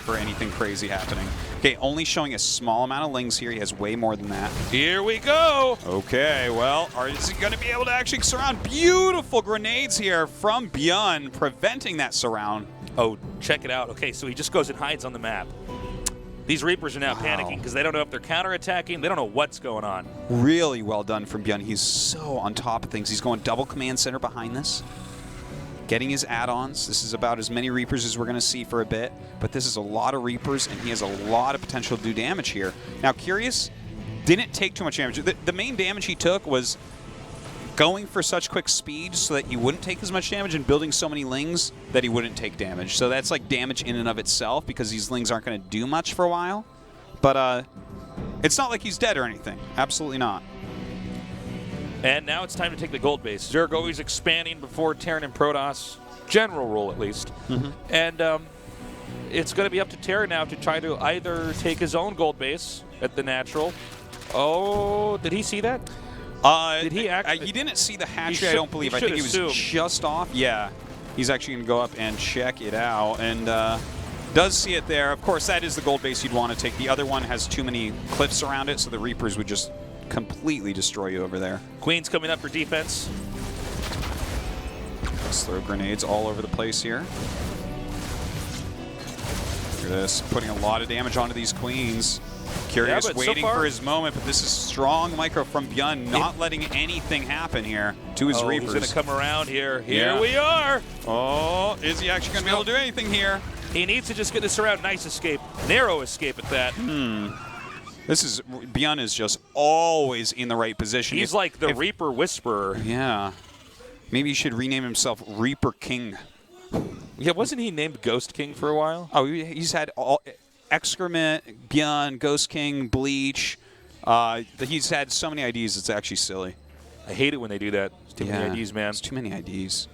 for anything crazy happening. Okay, only showing a small amount of Lings here. He has way more than that. Here we go. Okay, well, is he going to be able to actually surround? Beautiful grenades here from Byun, preventing that surround. Oh, check it out. Okay, so he just goes and hides on the map. These Reapers are now panicking because they don't know if they're counterattacking. They don't know what's going on. Really well done from Byun. He's so on top of things. He's going double command center behind this. Getting his add-ons. This is about as many Reapers as we're going to see for a bit. But this is a lot of Reapers, and he has a lot of potential to do damage here. Now, Curious didn't take too much damage. The main damage he took was going for such quick speed so that he wouldn't take as much damage and building so many Lings that he wouldn't take damage. So that's like damage in and of itself because these Lings aren't going to do much for a while. But it's not like he's dead or anything. Absolutely not. And now it's time to take the gold base. Zerg always expanding before Terran and Protoss. General rule, at least. And it's going to be up to Terran now to try to either take his own gold base at the natural. Oh, did he see that? Did he actually? He didn't see the hatchery, I don't believe. I think he was just off. Yeah. He's actually going to go up and check it out. And does see it there. Of course, that is the gold base you'd want to take. The other one has too many cliffs around it, so the Reapers would just completely destroy you over there. Queen's coming up for defense. Let's throw grenades all over the place here. Look at this, putting a lot of damage onto these Queens. Curious waiting for his moment, but this is strong micro from Byun, not letting anything happen here to his Reapers. He's going to come around here. Here we are. Oh, is he actually going to be able to do anything here? He needs to just get this around. Nice escape. Narrow escape at that. Byun is just always in the right position. He's like the Reaper Whisperer. Yeah. Maybe he should rename himself Reaper King. Yeah, wasn't he named Ghost King for a while? Oh, he's had all Excrement, Byun, Ghost King, Bleach. He's had so many IDs, it's actually silly. I hate it when they do that. It's too many IDs, man. It's too many IDs.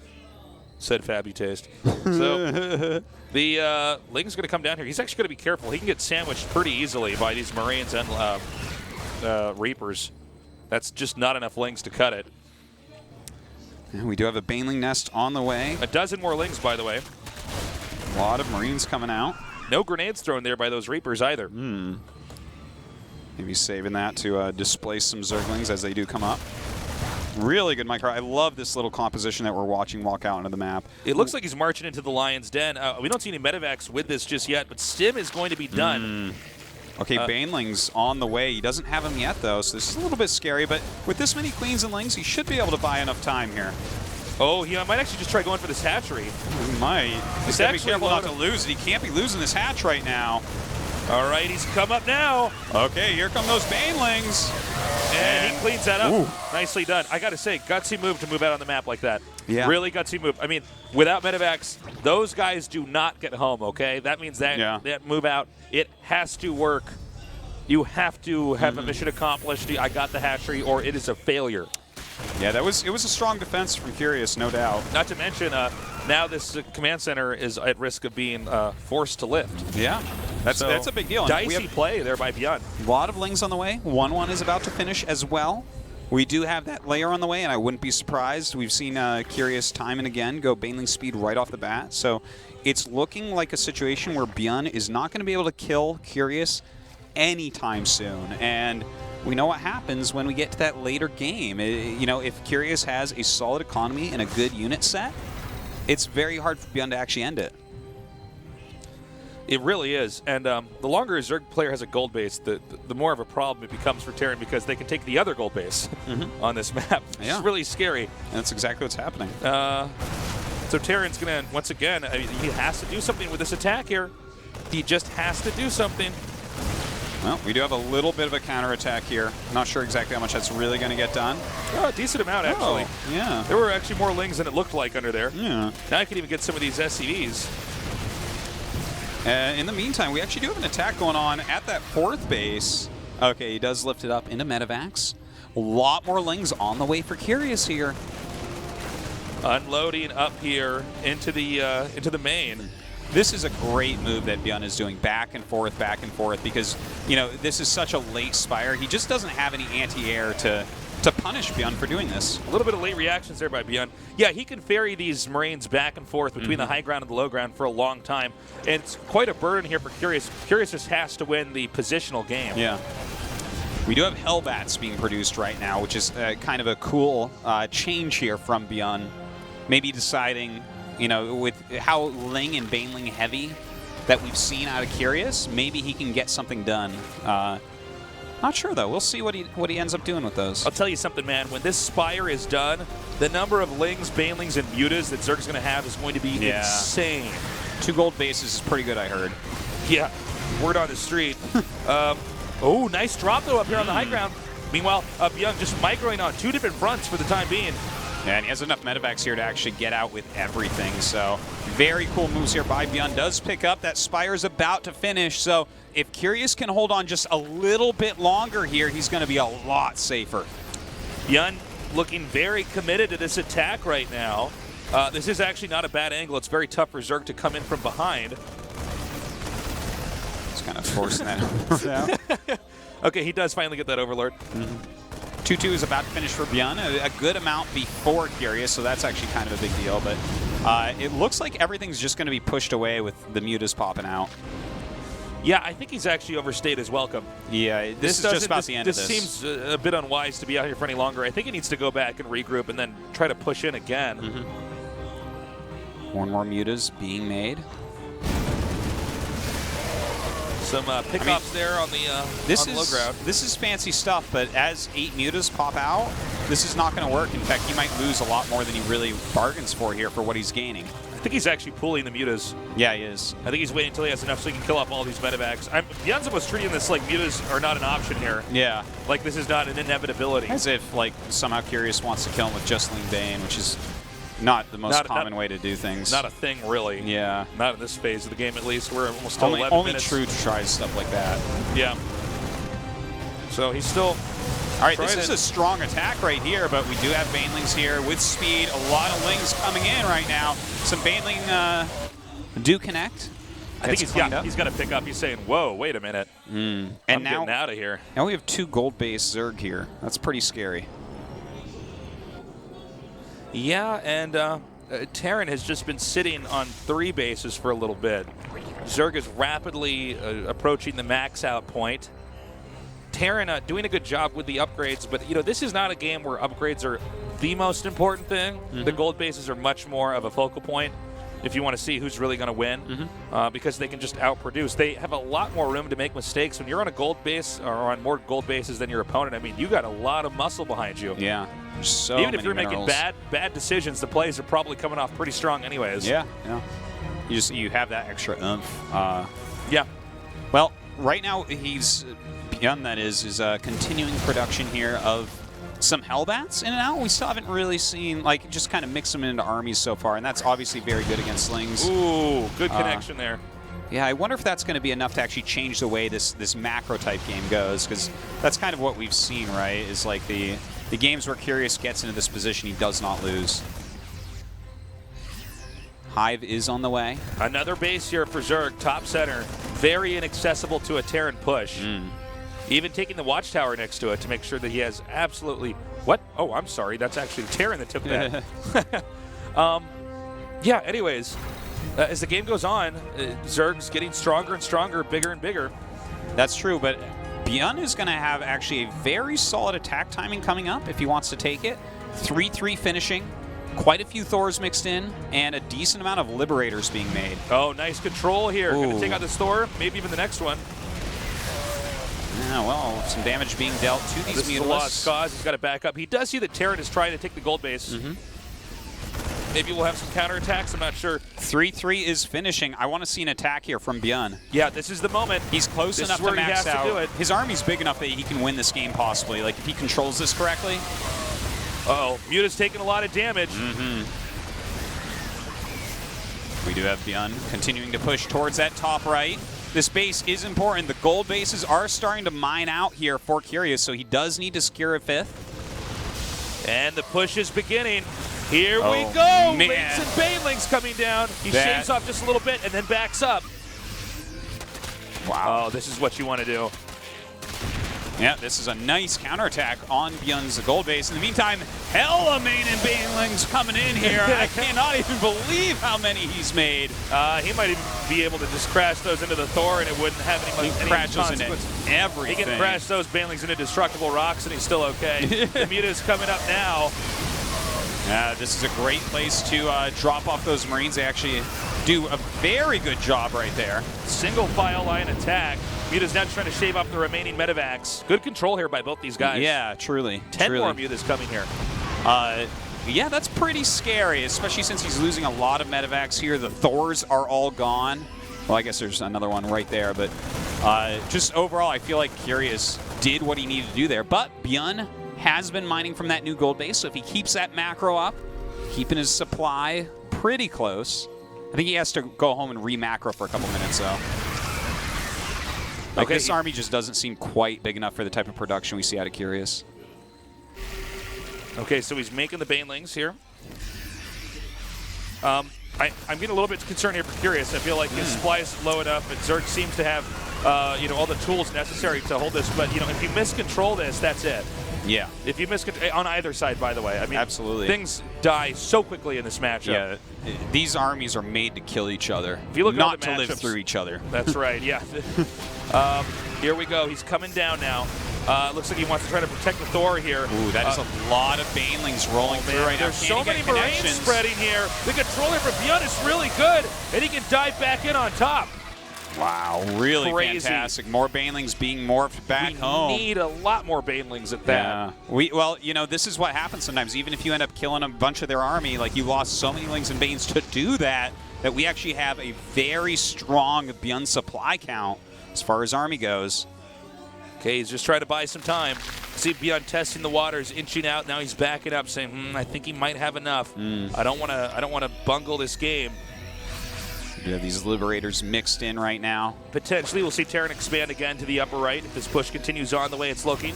Said Fabby Taste. So the Ling's going to come down here. He's actually going to be careful. He can get sandwiched pretty easily by these Marines and Reapers. That's just not enough Lings to cut it. And we do have a Baneling nest on the way. A dozen more Lings, by the way. A lot of Marines coming out. No grenades thrown there by those Reapers either. Maybe saving that to displace some Zerglings as they do come up. Really good micro. I love this little composition that we're watching walk out onto the map. It looks like he's marching into the Lion's Den. We don't see any medevacs with this just yet, but Stim is going to be done. Okay, Baneling's on the way. He doesn't have him yet, though, so this is a little bit scary. But with this many Queens and Lings, he should be able to buy enough time here. Oh, he might actually just try going for this hatchery. He might. He's got to be careful not to lose it. He can't be losing this hatch right now. All right, he's come up now. Okay, here come those Banelings. And he cleans that up. Nicely done. I got to say, gutsy move to move out on the map like that. Yeah. Really gutsy move. I mean, without medevacs, those guys do not get home, okay? That means that, that move out, it has to work. You have to have a mission accomplished. I got the hatchery, or it is a failure. Yeah, it was a strong defense from Curious, no doubt. Not to mention, now this command center is at risk of being forced to lift. Yeah, that's a big deal. Dicey play there by Byun. A lot of Lings on the way. 1-1 is about to finish as well. We do have that layer on the way, and I wouldn't be surprised. We've seen Curious time and again go Baneling speed right off the bat. So it's looking like a situation where Byun is not going to be able to kill Curious anytime soon. And we know what happens when we get to that later game. You know, if Curious has a solid economy and a good unit set, it's very hard for Byun to actually end it. It really is. And the longer a Zerg player has a gold base, the more of a problem it becomes for Terran because they can take the other gold base on this map. It's really scary. And that's exactly what's happening. So Terran's going to, once again, he has to do something with this attack here. He just has to do something. Well, we do have a little bit of a counterattack here. Not sure exactly how much that's really going to get done. Oh, a decent amount, actually. Yeah. There were actually more Lings than it looked like under there. Yeah. Now I can even get some of these SCVs. In the meantime, we actually do have an attack going on at that fourth base. Okay, he does lift it up into medevacs. A lot more Lings on the way for Curious here. Unloading up here into the main. This is a great move that Byun is doing, back and forth, because, you know, this is such a late Spire. He just doesn't have any anti-air to to punish Bjorn for doing this. A little bit of late reactions there by Bjorn. Yeah, he can ferry these Marines back and forth between the high ground and the low ground for a long time. And it's quite a burden here for Curious. Curious just has to win the positional game. Yeah. We do have Hellbats being produced right now, which is kind of a cool change here from Bjorn. Maybe deciding, you know, with how Ling and Baneling heavy that we've seen out of Curious, maybe he can get something done. Not sure, though. We'll see what he ends up doing with those. I'll tell you something, man. When this Spire is done, the number of Lings, Banelings, and Mutas that Zerg's going to have is going to be insane. 2 gold bases is pretty good, I heard. Yeah. Word on the street. Oh, nice drop, though, up here on the high ground. Meanwhile, Bjorn just microing on 2 different fronts for the time being. Yeah, and he has enough medevacs here to actually get out with everything. So very cool moves here by Bjorn. Does pick up. That Spire's about to finish. So if Curious can hold on just a little bit longer here, he's going to be a lot safer. Bjorn looking very committed to this attack right now. This is actually not a bad angle. It's very tough for Zerg to come in from behind. Just kind of forcing that out. Okay, he does finally get that Overlord. 2-2 is about to finish for Bjorn, a good amount before Curious, so that's actually kind of a big deal. But it looks like everything's just going to be pushed away with the Mutas popping out. Yeah, I think he's actually overstayed his welcome. Yeah, this is just about the end of this. This seems a bit unwise to be out here for any longer. I think he needs to go back and regroup and then try to push in again. More and more Mutas being made. Some pickups there on the low ground. This is fancy stuff, but as 8 Mutas pop out, this is not going to work. In fact, he might lose a lot more than he really bargains for here for what he's gaining. I think he's actually pulling the Mutas. Yeah, he is. I think he's waiting until he has enough so he can kill off all these medevacs. Bjorn's almost treating this like Mutas are not an option here. Yeah. Like this is not an inevitability. As if like somehow Curious wants to kill him with just Ling Bane, which is not the most common way to do things. Not a thing, really. Yeah. Not in this phase of the game, at least. We're almost still 11 minutes. Only True tries stuff like that. Yeah. So he's still... All right, this is a strong attack right here, but we do have Banelings here with speed. A lot of Lings coming in right now. Some Baneling do connect. I think he's got to pick up. He's saying, whoa, wait a minute. And I'm now, getting out of here. Now we have 2 gold-based Zerg here. That's pretty scary. Yeah, and Terran has just been sitting on 3 bases for a little bit. Zerg is rapidly approaching the max out point. Terran doing a good job with the upgrades, but you know this is not a game where upgrades are the most important thing. The gold bases are much more of a focal point if you want to see who's really going to win, because they can just outproduce. They have a lot more room to make mistakes. When you're on a gold base or on more gold bases than your opponent, I mean, you got a lot of muscle behind you. Yeah. So even if you're making bad decisions, the plays are probably coming off pretty strong anyways. Yeah, yeah. You have that extra oomph. Yeah. Well, right now Bjorn that is continuing production here of some Hellbats in and out. We still haven't really seen, like, just kind of mix them into armies so far, and that's obviously very good against Slings. Ooh, good connection there. Yeah, I wonder if that's going to be enough to actually change the way this macro type game goes, because that's kind of what we've seen, right? Is like the games where Curious gets into this position, he does not lose. Hive is on the way. Another base here for Zerg, top center. Very inaccessible to a Terran push. Even taking the watchtower next to it to make sure that he has absolutely... What? Oh, I'm sorry. That's actually Terran that took that. Yeah, anyways, as the game goes on, Zerg's getting stronger and stronger, bigger and bigger. That's true, but Bjorn is going to have actually a very solid attack timing coming up if he wants to take it. 3-3 finishing. Quite a few Thors mixed in, and a decent amount of Liberators being made. Oh, nice control here. Going to take out this Thor, maybe even the next one. Yeah, well, some damage being dealt to these Mutalisks. This is a lost cause. He's got to back up. He does see that Terran is trying to take the gold base. Maybe we'll have some counterattacks. I'm not sure. 3-3 is finishing. I want to see an attack here from Bjorn. Yeah, this is the moment. He's close enough to max out. His army's big enough that he can win this game possibly. Like, if he controls this correctly. Uh-oh, Muta's taking a lot of damage. We do have Bjorn continuing to push towards that top right. This base is important. The gold bases are starting to mine out here for Curious, so he does need to secure a 5th. And the push is beginning. Here we go. Lings and Banelings coming down. He shaves off just a little bit and then backs up. Wow. Oh, this is what you want to do. Yeah, this is a nice counterattack on Bjorn's gold base. In the meantime, hella main and banelings coming in here. I cannot even believe how many he's made. He might even be able to just crash those into the Thor, and it wouldn't have any Crashes into consequence. everything. He can crash those banelings into destructible rocks, and he's still okay. The Muta's coming up now. Yeah, this is a great place to drop off those Marines. They actually do a very good job right there. Single file line attack. Muta's now trying to shave off the remaining medevacs. Good control here by both these guys. Yeah, truly. 10 more Mutas coming here. Yeah, that's pretty scary, especially since he's losing a lot of medevacs here. The Thors are all gone. Well, I guess there's another one right there, but just overall, I feel like Curious did what he needed to do there. But Bjorn has been mining from that new gold base, so if he keeps that macro up, keeping his supply pretty close, I think he has to go home and re-macro for a couple minutes, though. Like, this army just doesn't seem quite big enough for the type of production we see out of Curious. Okay, so he's making the banelings here. I'm getting a little bit concerned here for Curious. I feel like his supply is low enough, and Zerg seems to have you know, all the tools necessary to hold this. But you know, if you miscontrol this, that's it. Yeah. If you miscontrol on either side, by the way, I mean, absolutely, things die so quickly in this matchup. Yeah, these armies are made to kill each other, if you look not at to live through each other. That's right. Yeah. Here we go. He's coming down now. Looks like he wants to try to protect the Thor here. Ooh, that is a lot of banelings rolling through right now. There's so many Marines spreading here. The controller for Bjorn is really good, and he can dive back in on top. Wow, really crazy. Fantastic. More banelings being morphed back home. We need a lot more banelings at that. Yeah. Well, you know, this is what happens sometimes. Even if you end up killing a bunch of their army, like you lost so many lings and banes to do that, that we actually have a very strong Bjorn supply count as far as army goes. Okay, he's just trying to buy some time. See Bjorn testing the waters, inching out. Now he's backing up, saying, "I think he might have enough. I don't want to bungle this game." We have these Liberators mixed in right now. Potentially, we'll see Terran expand again to the upper right if this push continues on the way it's looking.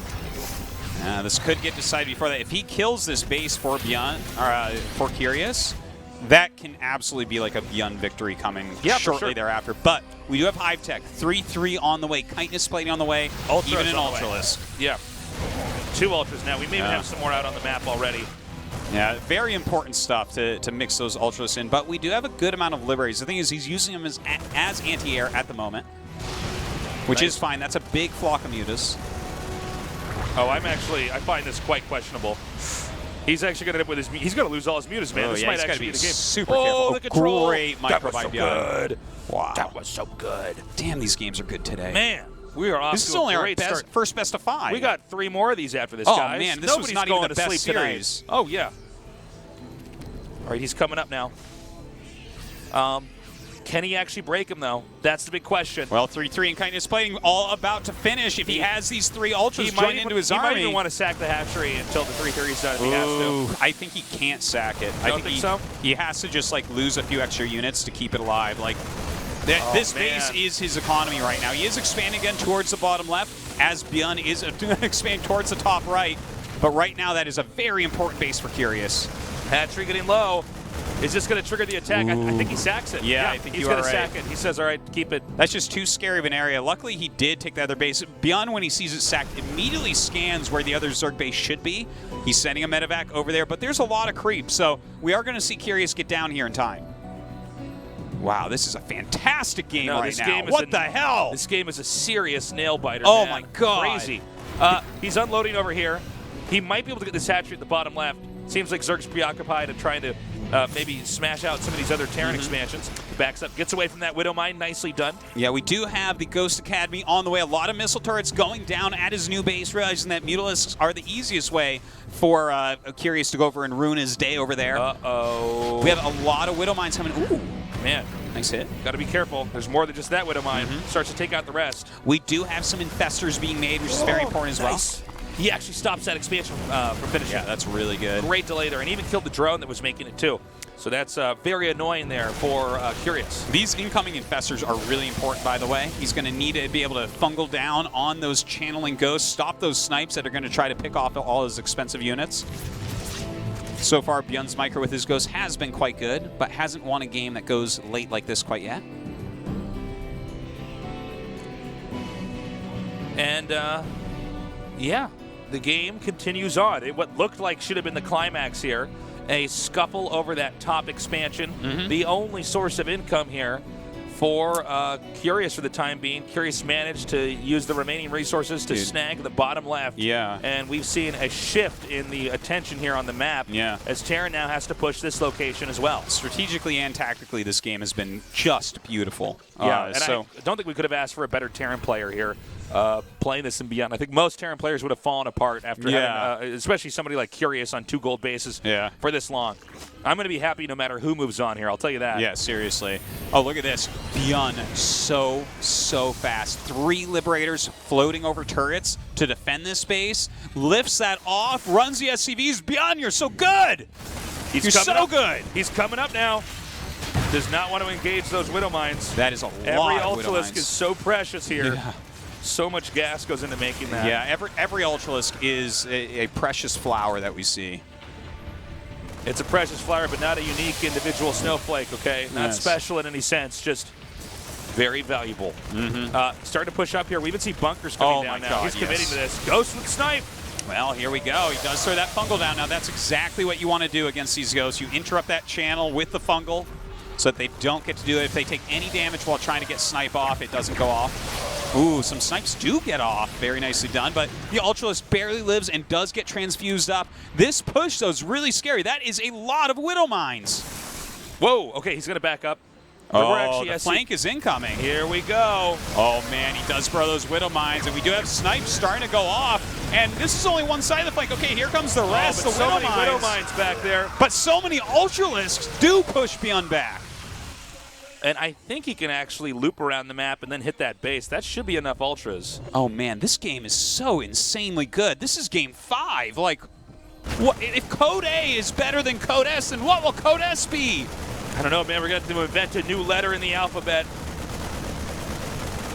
This could get decided before that. If he kills this base for Bjorn, or for Curious, that can absolutely be like a Bjorn victory coming shortly thereafter. But we do have Hive Tech, 3-3 on the way, Chitinous Plating on the way, even an Ultralisk. Yeah, 2 Ultras now. We may even have some more out on the map already. Yeah, very important stuff to mix those Ultras in, but we do have a good amount of Liberators. The thing is, he's using them as anti-air at the moment, which is fine. That's a big flock of Mutas. Oh, I find this quite questionable. He's actually going to end up with he's going to lose all his Mutas, man. Oh, this yeah, might actually be the game. Super careful. The control. Great micro by Bjorn. Good. Wow. That was so good. Damn, these games are good today. Man, we are off this to is a only our great start. first best of 5. We got 3 more of these after this, guys. Oh, man, this Nobody's was not going even the to best sleep series. Tonight. Oh, yeah. All right, he's coming up now. Can he actually break him, though? That's the big question. Well, 3-3 and Chitinous Plating all about to finish. If he has these 3 Ultras joined into his army. He might even want to sack the hatchery until the 3-3 is done if he has to. I think he can't sack it. I think so? He has to just like lose a few extra units to keep it alive. Like this base is his economy right now. He is expanding again towards the bottom left as Bjorn is expanding towards the top right. But right now that is a very important base for Curious. Hatchery getting low. Is this going to trigger the attack? I think he sacks it. Yeah, I think he's going to sack it. He says, all right, keep it. That's just too scary of an area. Luckily, he did take the other base. Bjorn, when he sees it sacked, immediately scans where the other Zerg base should be. He's sending a medevac over there, but there's a lot of creep, so we are going to see Curious get down here in time. Wow, this is a fantastic game right now. What the hell? This game is a serious nail-biter, Oh, my God. Crazy. He's unloading over here. He might be able to get this hatchery at the bottom left. Seems like Zerg's preoccupied and trying to maybe smash out some of these other Terran expansions. Backs up, gets away from that Widow Mine. Nicely done. Yeah, we do have the Ghost Academy on the way. A lot of missile turrets going down at his new base, realizing that Mutalisks are the easiest way for Curious to go over and ruin his day over there. Uh-oh. We have a lot of Widow Mines coming. Ooh. Man. Nice hit. Got to be careful. There's more than just that Widow Mine. Starts to take out the rest. We do have some Infestors being made, which is very important as well. He actually stops that expansion from finishing. Yeah, that's really good. Great delay there, and even killed the drone that was making it too. So that's very annoying there for Curious. These incoming Infestors are really important, by the way. He's going to need to be able to fungal down on those channeling ghosts, stop those snipes that are going to try to pick off all his expensive units. So far, Bjorn's micro with his ghost has been quite good, but hasn't won a game that goes late like this quite yet. And Yeah, the game continues on. What looked like should have been the climax here, a scuffle over that top expansion, the only source of income here for Curious for the time being. Curious managed to use the remaining resources to snag the bottom left. Yeah. And we've seen a shift in the attention here on the map as Terran now has to push this location as well. Strategically and tactically, this game has been just beautiful. Yeah, and I don't think we could have asked for a better Terran player here playing this and beyond. I think most Terran players would have fallen apart after having, especially somebody like Curious on 2 gold bases for this long. I'm going to be happy no matter who moves on here, I'll tell you that. Yeah, seriously. Oh, look at this. Byun, so fast. 3 Liberators floating over turrets to defend this space. Lifts that off, runs the SCVs. Byun, you're so good! You're so good! He's coming up now. Does not want to engage those Widow Mines. That is a lot Every of Widow Ultralisk Mines. is so precious here. Yeah. So much gas goes into making that. Yeah, every Ultralisk is a precious flower that we see. It's a precious flower, but not a unique individual snowflake, okay? Not special in any sense, just very valuable. Starting to push up here. We even see Bunkers coming down now. He's committing to this. Ghost with Snipe. Well, here we go. He does throw that fungal down. Now, that's exactly what you want to do against these ghosts. You interrupt that channel with the fungal so that they don't get to do it. If they take any damage while trying to get Snipe off, it doesn't go off. Ooh, some Snipes do get off. Very nicely done, but the Ultralisk barely lives and does get transfused up. This push, though, is really scary. That is a lot of Widow Mines. Whoa, okay, he's going to back up. The flank is incoming. Here we go. Oh, man, he does throw those Widow Mines, and we do have Snipes starting to go off. And this is only one side of the flank. Okay, here comes the rest. But so many Widow Mines back there. But so many Ultralisks do push Byun back. And I think he can actually loop around the map and then hit that base. That should be enough Ultras. Oh, man, this game is so insanely good. This is game 5. Like, what, if CodeA is better than Code S, then what will Code S be? I don't know, man. We're going to invent a new letter in the alphabet.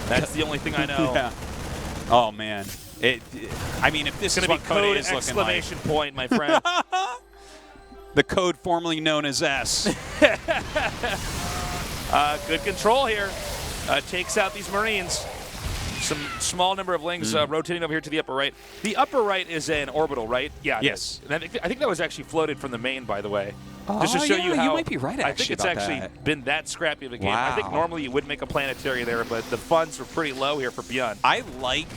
That's the only thing I know. Yeah. Oh, man. I mean, if this is what Code is looking like. Exclamation point, my friend. The code formerly known as S. Good control here. Takes out these Marines. Some small number of Lings rotating over here to the upper right. The upper right is an orbital, right? Yeah. Yes. I think that was actually floated from the main, by the way. Just to show you how. You might be right, actually. I think it's actually been that scrappy of a game. Wow. I think normally you would make a planetary there, but the funds were pretty low here for Byun. I like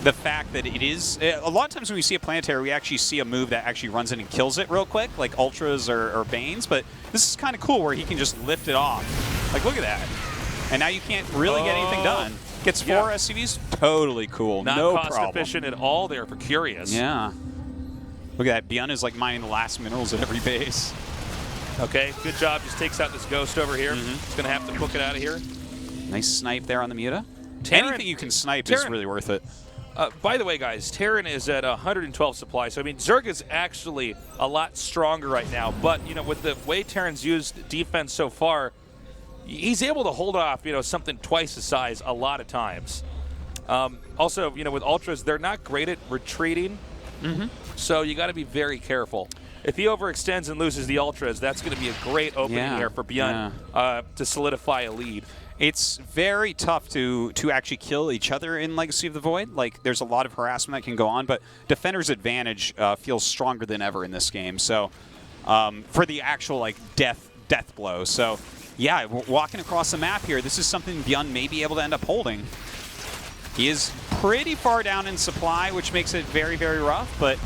the fact that it is a lot of times when we see a planetary, we actually see a move that actually runs in and kills it real quick, like Ultras or Banes. But this is kind of cool where he can just lift it off. Like, look at that. And now you can't really get anything done. Gets 4 SCVs. Totally cool. Not no cost problem. efficient at all there for Curious. Yeah. Look at that. Byun is like mining the last minerals at every base. Okay, good job. Just takes out this Ghost over here. He's going to have to book it out of here. Nice snipe there on the Muta. Anything you can snipe is really worth it. By the way, guys, Terran is at 112 supply. So, I mean, Zerg is actually a lot stronger right now. But, you know, with the way Terran's used defense so far, he's able to hold off, you know, something twice his size a lot of times. Also, you know, with Ultras, they're not great at retreating. So you got to be very careful. If he overextends and loses the Ultras, that's going to be a great opening here for Byun to solidify a lead. It's very tough to actually kill each other in Legacy of the Void. Like, there's a lot of harassment that can go on, but Defender's advantage feels stronger than ever in this game. So, for the actual, like, death blow. So, yeah, walking across the map here, this is something Byun may be able to end up holding. He is pretty far down in supply, which makes it very, very rough, but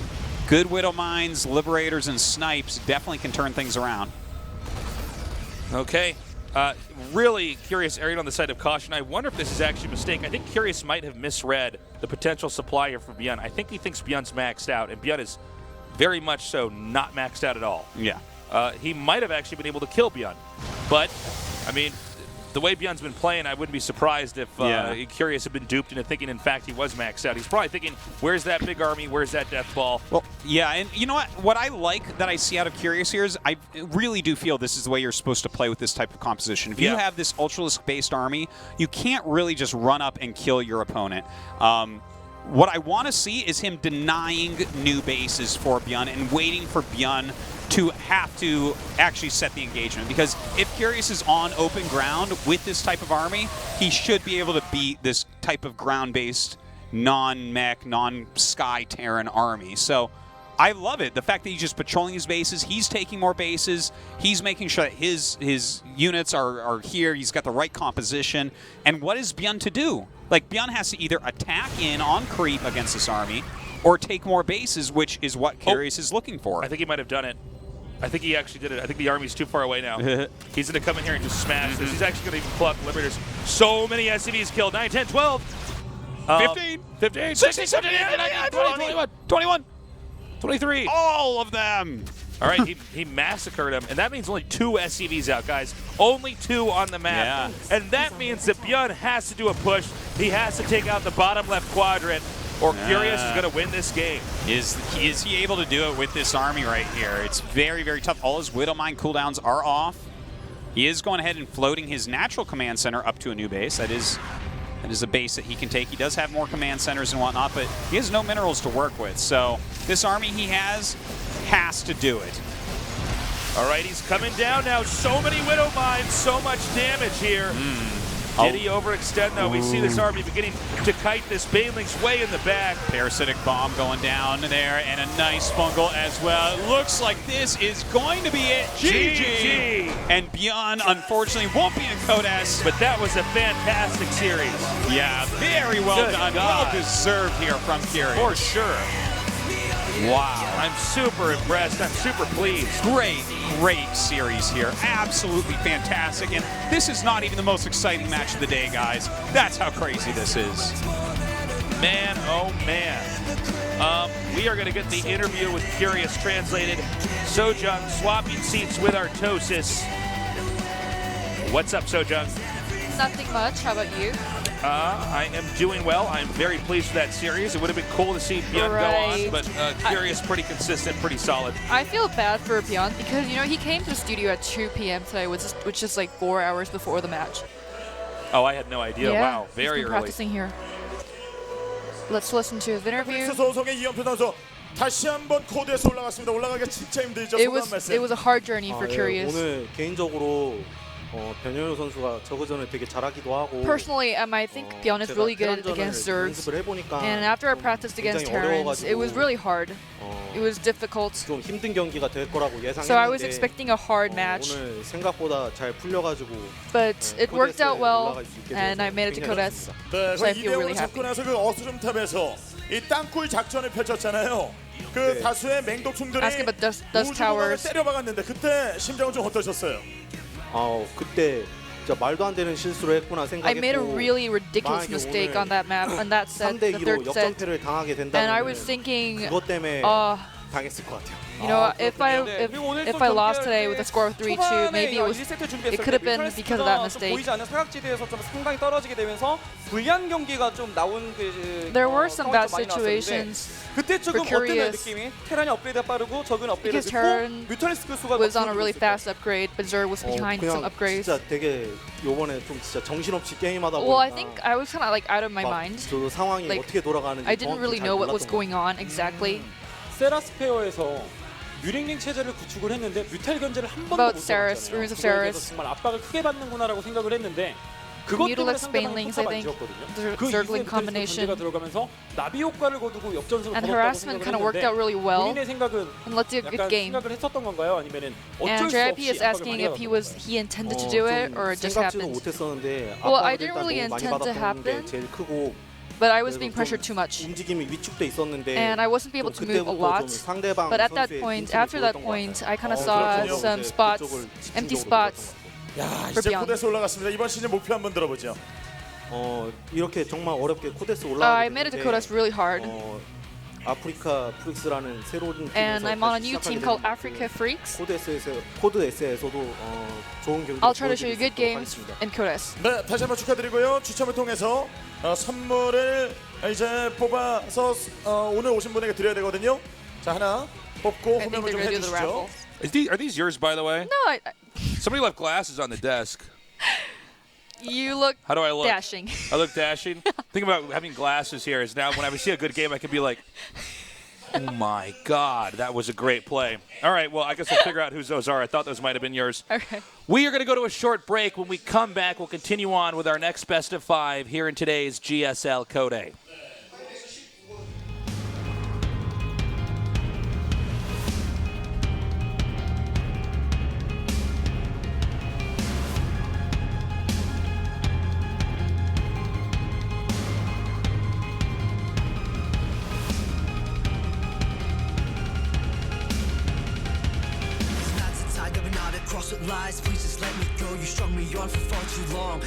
good Widow Mines, Liberators, and Snipes definitely can turn things around. Okay. Really Curious erring on the side of caution. I wonder if this is actually a mistake. I think Curious might have misread the potential supply here for Byun. I think he thinks Byun's maxed out, and Byun is very much so not maxed out at all. Yeah. He might have actually been able to kill Byun. But, I mean, the way Byun's been playing, I wouldn't be surprised if Curious had been duped into thinking, in fact, he was maxed out. He's probably thinking, where's that big army? Where's that death ball? Well, yeah, and you know what? What I like that I see out of Curious here is I really do feel this is the way you're supposed to play with this type of composition. If you have this Ultralisk-based army, you can't really just run up and kill your opponent. What I want to see is him denying new bases for Byun and waiting for Byun to have to actually set the engagement. Because if Curious is on open ground with this type of army, he should be able to beat this type of ground-based non-mech, non-sky Terran army. So I love it. The fact that he's just patrolling his bases, he's taking more bases, he's making sure that his units are here, he's got the right composition. And what is Bjorn to do? Like, Bjorn has to either attack in on creep against this army or take more bases, which is what Curious is looking for. I think he might have done it. I think he actually did it. I think the army's too far away now. He's going to come in here and just smash this. He's actually going to even pluck Liberators. So many SCVs killed. 9, 10, 12. 15. 15. 16, 17, 18, 19, 20, 21. 23. All of them. All right, he massacred him, and that means only 2 SCVs out, guys. Only 2 on the map. Yeah. And that means that Bjorn has to do a push. He has to take out the bottom left quadrant, or Curious is going to win this game. Is he able to do it with this army right here? It's very, very tough. All his Widowmine cooldowns are off. He is going ahead and floating his natural command center up to a new base. That is a base that he can take. He does have more command centers and whatnot, but he has no minerals to work with. So this army he has to do it. All right, he's coming down now. So many Widowmines, so much damage here. Did he overextend, though? We see this army beginning to kite this Baneling's way in the back. Parasitic Bomb going down there, and a nice fungal as well. It looks like this is going to be it. GG! And Bjorn, unfortunately, won't be in CodeA. But that was a fantastic series. Yeah, very well Good done. God. Well deserved here from Curious. For sure. Wow. I'm super impressed. I'm super pleased. Great series here. Absolutely fantastic. And this is not even the most exciting match of the day, guys. That's how crazy this is. Man, oh man. We are going to get the interview with Curious translated. Sojung swapping seats with Artosis. What's up, Sojung? Nothing much. How about you? I am doing well. I'm very pleased with that series. It would have been cool to see Bjorn go on, but Curious, pretty consistent, pretty solid. I feel bad for Bjorn because, you know, he came to the studio at 2 p.m. today, which is like 4 hours before the match. Oh, I had no idea. Yeah, Wow, very he's been early. practicing here. Let's listen to his interview. 소속의 이영표 선수 다시 한번 코드에서 올라갔습니다. 올라가기가 진짜 힘들죠. It was a hard journey for 예, Curious. 오늘 개인적으로 변현우 선수가 저그전을 되게 잘하기도 하고 Personally, I think Bjorn is really good against Zergs. 연습을 해보니까 And after I practiced against 굉장히 Terrans, it was really hard. It was difficult. 좀 힘든 경기가 될 거라고 예상했는데 So I was expecting a hard match. 오늘 생각보다 잘 풀려가지고 But it worked out well, 올라갈 수 있게 and 돼서 I made it to 굉장히 CodeA. 네, So I 그 feel really 2대5를 happy. 잡고 나서 그 어스름탑에서 이 땅굴 작전을 펼쳤잖아요. 그 네. 다수의 맹독충들이 Asking about Dust 우주공간을 Towers. 때려박았는데 그때 심정은 좀 어떠셨어요? 그때 진짜 말도 안 되는 실수를 했구나 I made a 생각했고 really ridiculous 만약에 mistake 오늘 on that map, on that set, the 3대2로 third set. 역전패를 당하게 And I was 된다면 thinking, 그것 때문에 당했을 것 같아요. you know, if I lost today with a score of 3-2, maybe it could have been because of that mistake. 보이지 않는 사각지대에서 좀 상당히 떨어지게 되면서 불리한 경기가 좀 나온 그 There were some bad 상황이 좀 많이 situations 나왔었는데 그때 조금 for 어땠나요 Curious. 느낌이? 테란이 업그레이드가 빠르고 적은 업그레이드가 because Terran 늦고 뮤탈리스크 수가 was on a really 줄어들고 fast upgrade, but Zerg was behind some 그냥 upgrades. 진짜 되게 요번에 좀 진짜 정신없이 게임하다 Well, I 보니까 think I was kind of like out of my mind. 저도 상황이 Like, 어떻게 돌아가는지 I didn't 정확히 really 잘 know what was 몰랐던 것 going on exactly. 세라스페어에서 뮤링링 체제를 구축을 했는데 뮤탈 견제를 한 번도 About 못 Saris, 잡았잖아요. Runes of 그거에 대해서 Saris. 정말 압박을 크게 받는구나라고 생각을 했는데 그것 때문에 Mutilax 상대방은 Banelings, I 효과가 안 think. 지었거든요. The 그 Zergling 이후에 combination. 견제가 들어가면서 나비 효과를 거두고 역전승을 And 거뒀다고 harassment 생각을 kind of worked 했는데 out really well. 본인의 생각은 And let's do a good 약간 game. 생각을 했었던 건가요? 아니면은 And 어쩔 수 JYP 없이 is 압박을 asking 많이 if he intended to do it or it just 생각지도 happened. 못했었는데 Well, I 압박을 didn't 일단 really 너무 많이 intend to 받았던 게 happen. 제일 크고 But I was 그래서 being 좀 pressured too much. 움직임이 위축돼 있었는데 And I wasn't able to move a lot. But at that point, after that point, I kind of saw 그렇군요. some spots, empty spots. 야, For 이제 Beyond. 코드에서 올라갔습니다. 이번 시즌 목표 한번 들어보죠. 이렇게 정말 어렵게 코데스 I 올라가게 made it to 됐는데, CodeA really hard. 아프리카 프릭스라는 새로운 And 팀에서 I'm on a 다시 new team 시작하게 called 됐는데 Africa Freaks. 코드S에서도 좋은 경기 I'll try to show you good games in CodeA. 네, 다시 한번 축하드리고요. 추첨을 통해서 선물을 이제 뽑아서 오늘 오신 분에게 드려야 되거든요. 자, 하나 뽑고 I think 호명을 they're 좀 going to do the 해주시죠. raffle. Are these yours, by the way? No, Somebody left glasses on the desk. you look How do I look? dashing. I look dashing. Think about having glasses here. Is now when I see a good game, I can be like, oh my God, that was a great play. All right, well, I guess we'll figure out whose those are. I thought those might have been yours. Okay. We are going to go to a short break. When we come back, we'll continue on with our next best of 5 here in today's GSL CodeA. lies, please just let me go. You strung me on for far too long,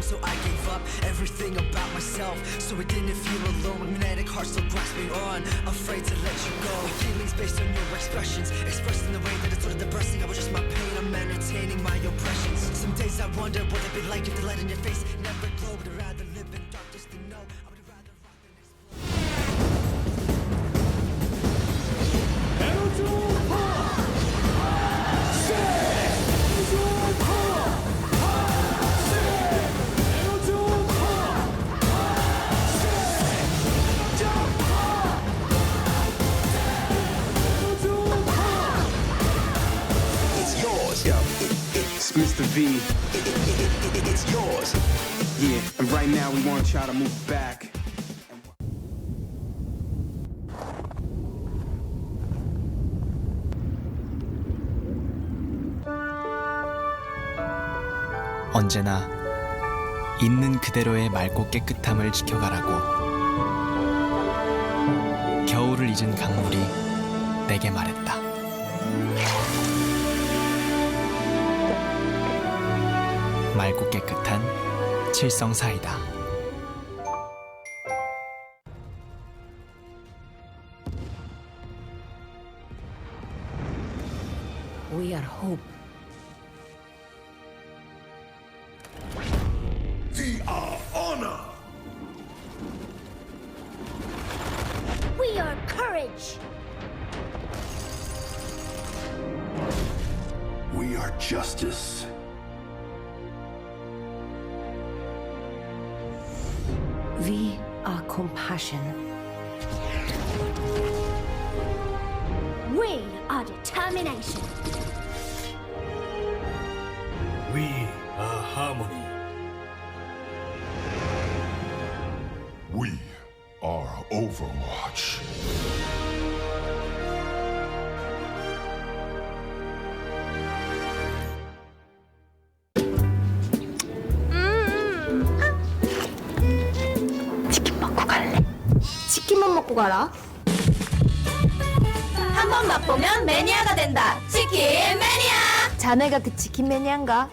so I gave up everything about myself, so I didn't feel alone. Magnetic heart still grasping on, afraid to let you go. Feelings based on your expressions, expressed in the way that it's sort of depressing. I was just my pain, I'm entertaining my oppressions. Some days I wonder what it'd be like if the light in your face never glowed. Would I rather live in darkness than know? I would rather rock than explode. It's Mr. V. It's yours. Yeah, and right now we want y'all to move back. 언제나 있는 그대로의 맑고 깨끗함을 지켜가라고. 겨울을 잊은 강물이 내게 말했다. 맑고 깨끗한 칠성 사이다. We are hope. We are honor. We are courage. We are justice. We are compassion. We are determination. We are harmony. We are Overwatch. 치킨 먹고 갈래. 치킨만 먹고 가라. 한 번 맛보면 매니아가 된다. 치킨 매니아. 자네가 그 치킨 매니아인가?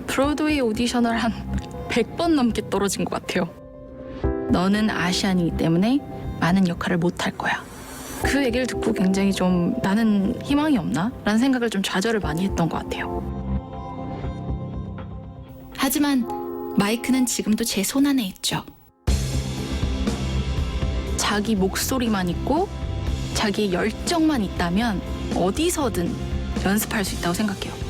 브로드웨이 오디션을 한 100번 넘게 떨어진 것 같아요. 너는 아시안이기 때문에 많은 역할을 못할 거야. 그 얘기를 듣고 굉장히 좀 나는 희망이 없나? 라는 생각을 좀 좌절을 많이 했던 것 같아요. 하지만 마이크는 지금도 제 손안에 있죠. 자기 목소리만 있고 자기의 열정만 있다면 어디서든 연습할 수 있다고 생각해요.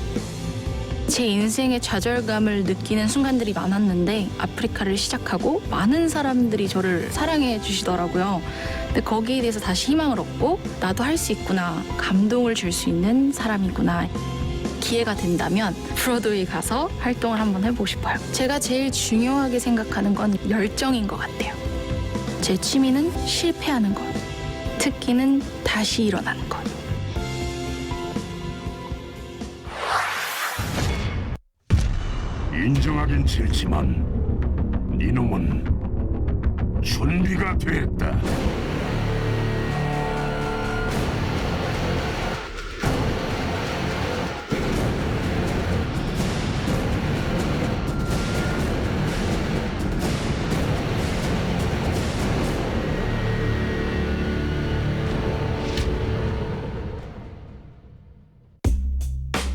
제 인생의 좌절감을 느끼는 순간들이 많았는데 아프리카를 시작하고 많은 사람들이 저를 사랑해 주시더라고요. 근데 거기에 대해서 다시 희망을 얻고 나도 할 수 있구나, 감동을 줄 수 있는 사람이구나. 기회가 된다면 브로드웨이 가서 활동을 한번 해보고 싶어요. 제가 제일 중요하게 생각하는 건 열정인 것 같아요. 제 취미는 실패하는 것, 특기는 다시 일어나는 것. 인정하긴 싫지만 니놈은 준비가 됐다.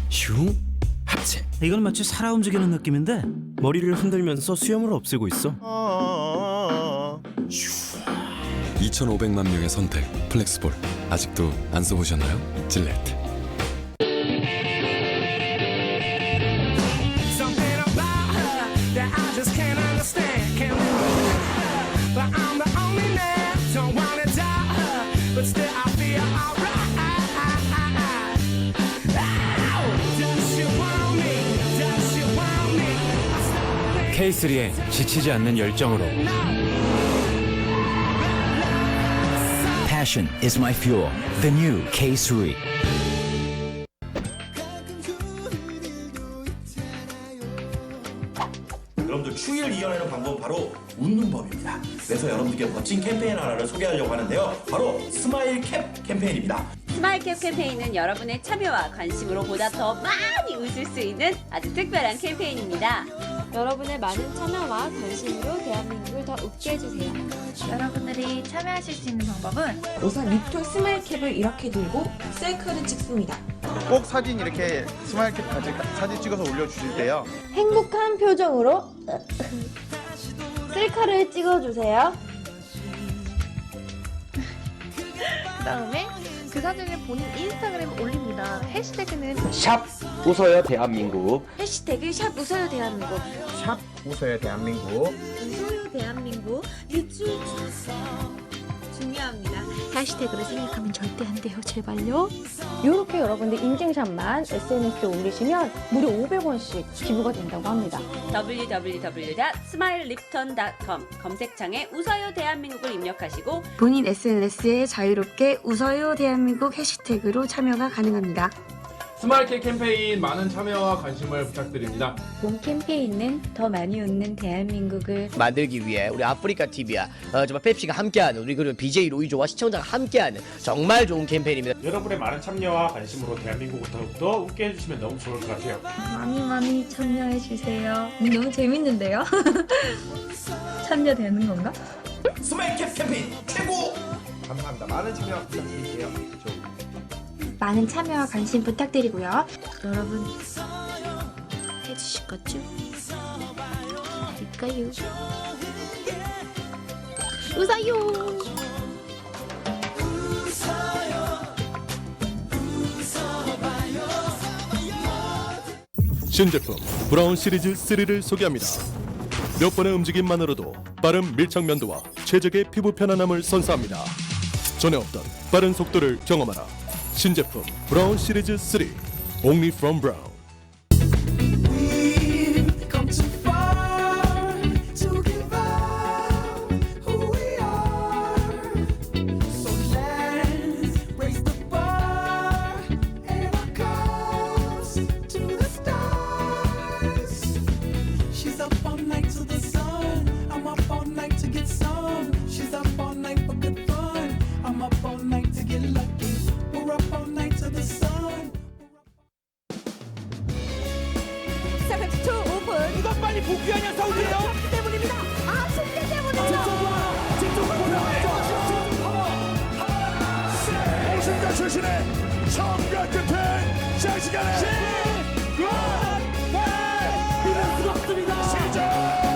슝 합체. 이건 마치 살아 움직이는 느낌인데 머리를 흔들면서 수염을 없애고 있어. 2,500만 명의 선택 플렉스볼 아직도 안 써보셨나요? 질레트. K3에 지치지 않는 열정으로. Passion is my fuel. The new K3. 여러분들 추위를 이겨내는 방법은 바로 웃는 법입니다. 그래서 여러분들께 멋진 캠페인 하나를 소개하려고 하는데요. 바로 스마일 캡 캠페인입니다. 스마일 캡 캠페인은 여러분의 참여와 관심으로 보다 더 많이 웃을 수 있는 아주 특별한 캠페인입니다. 여러분의 많은 참여와 관심으로 대한민국을 더 웃게 해주세요. 여러분들이 참여하실 수 있는 방법은 우선 립톤 스마일 캡을 이렇게 들고 셀카를 찍습니다. 꼭 사진 이렇게 스마일 캡 사진 찍어서 올려주실 때요. 행복한 표정으로 셀카를 찍어주세요. 그 다음에 그 사진을 본인 인스타그램에 올립니다. 해시태그는 샵 웃어요 대한민국. 해시태그 샵 웃어요 대한민국. 샵 웃어요 대한민국. 웃어요 대한민국. 유튜브 중요합니다. 해시태그를 생략하면 절대 안 돼요. 제발요. 이렇게 여러분들 인증샷만 SNS에 올리시면 무려 500원씩 기부가 된다고 합니다. www.smilelipton.com 검색창에 웃어요 대한민국을 입력하시고 본인 SNS에 자유롭게 웃어요 대한민국 해시태그로 참여가 가능합니다. 스마일캡 캠페인 많은 참여와 관심을 부탁드립니다. 본 캠페인은 더 많이 웃는 대한민국을 만들기 위해 우리 아프리카TV와 정말 펩시가 함께하는 우리 그리고 BJ 로이조와 시청자가 함께하는 정말 좋은 캠페인입니다. 여러분의 많은 참여와 관심으로 대한민국을 더욱더 웃게 해주시면 너무 좋을 것 같아요. 많이 참여해주세요. 너무 재밌는데요? 참여되는 건가? 스마일캡 캠페인 최고! 감사합니다. 많은 참여 부탁드릴게요. 많은 참여와 관심 부탁드리고요. 여러분 해주실 거죠? 기다릴까요? 웃어요. 신제품 브라운 시리즈 3를 소개합니다. 몇 번의 움직임만으로도 빠른 밀착 면도와 최적의 피부 편안함을 선사합니다. 전에 없던 빠른 속도를 경험하라. 신제품 브라운 시리즈 3 Only from Brown. 이것 빨리 복귀하냐 서울이에요? 때문입니다. 아, 숙제 때문이에요. 오신다 출신의 처음과 끝은 샤시간의 이럴 수가 없습니다. 시작합니다.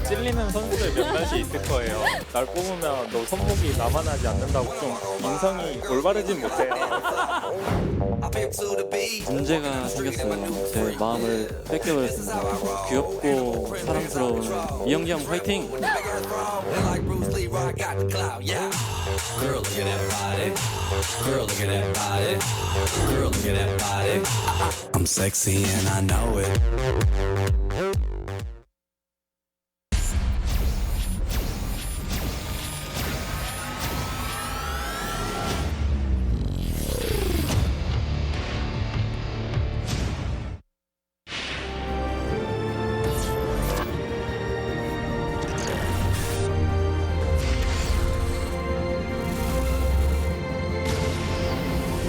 찔리는 선수들 몇몇이 있을 거예요. 날 뽑으면 너 손목이 남아나지 않는다고 좀 인성이 올바르진 못해요. 문제가 생겼어요. 제 마음을 뺏겨버렸습니다. 귀엽고 사랑스러운 이영기 형 화이팅! I'm sexy and I know it.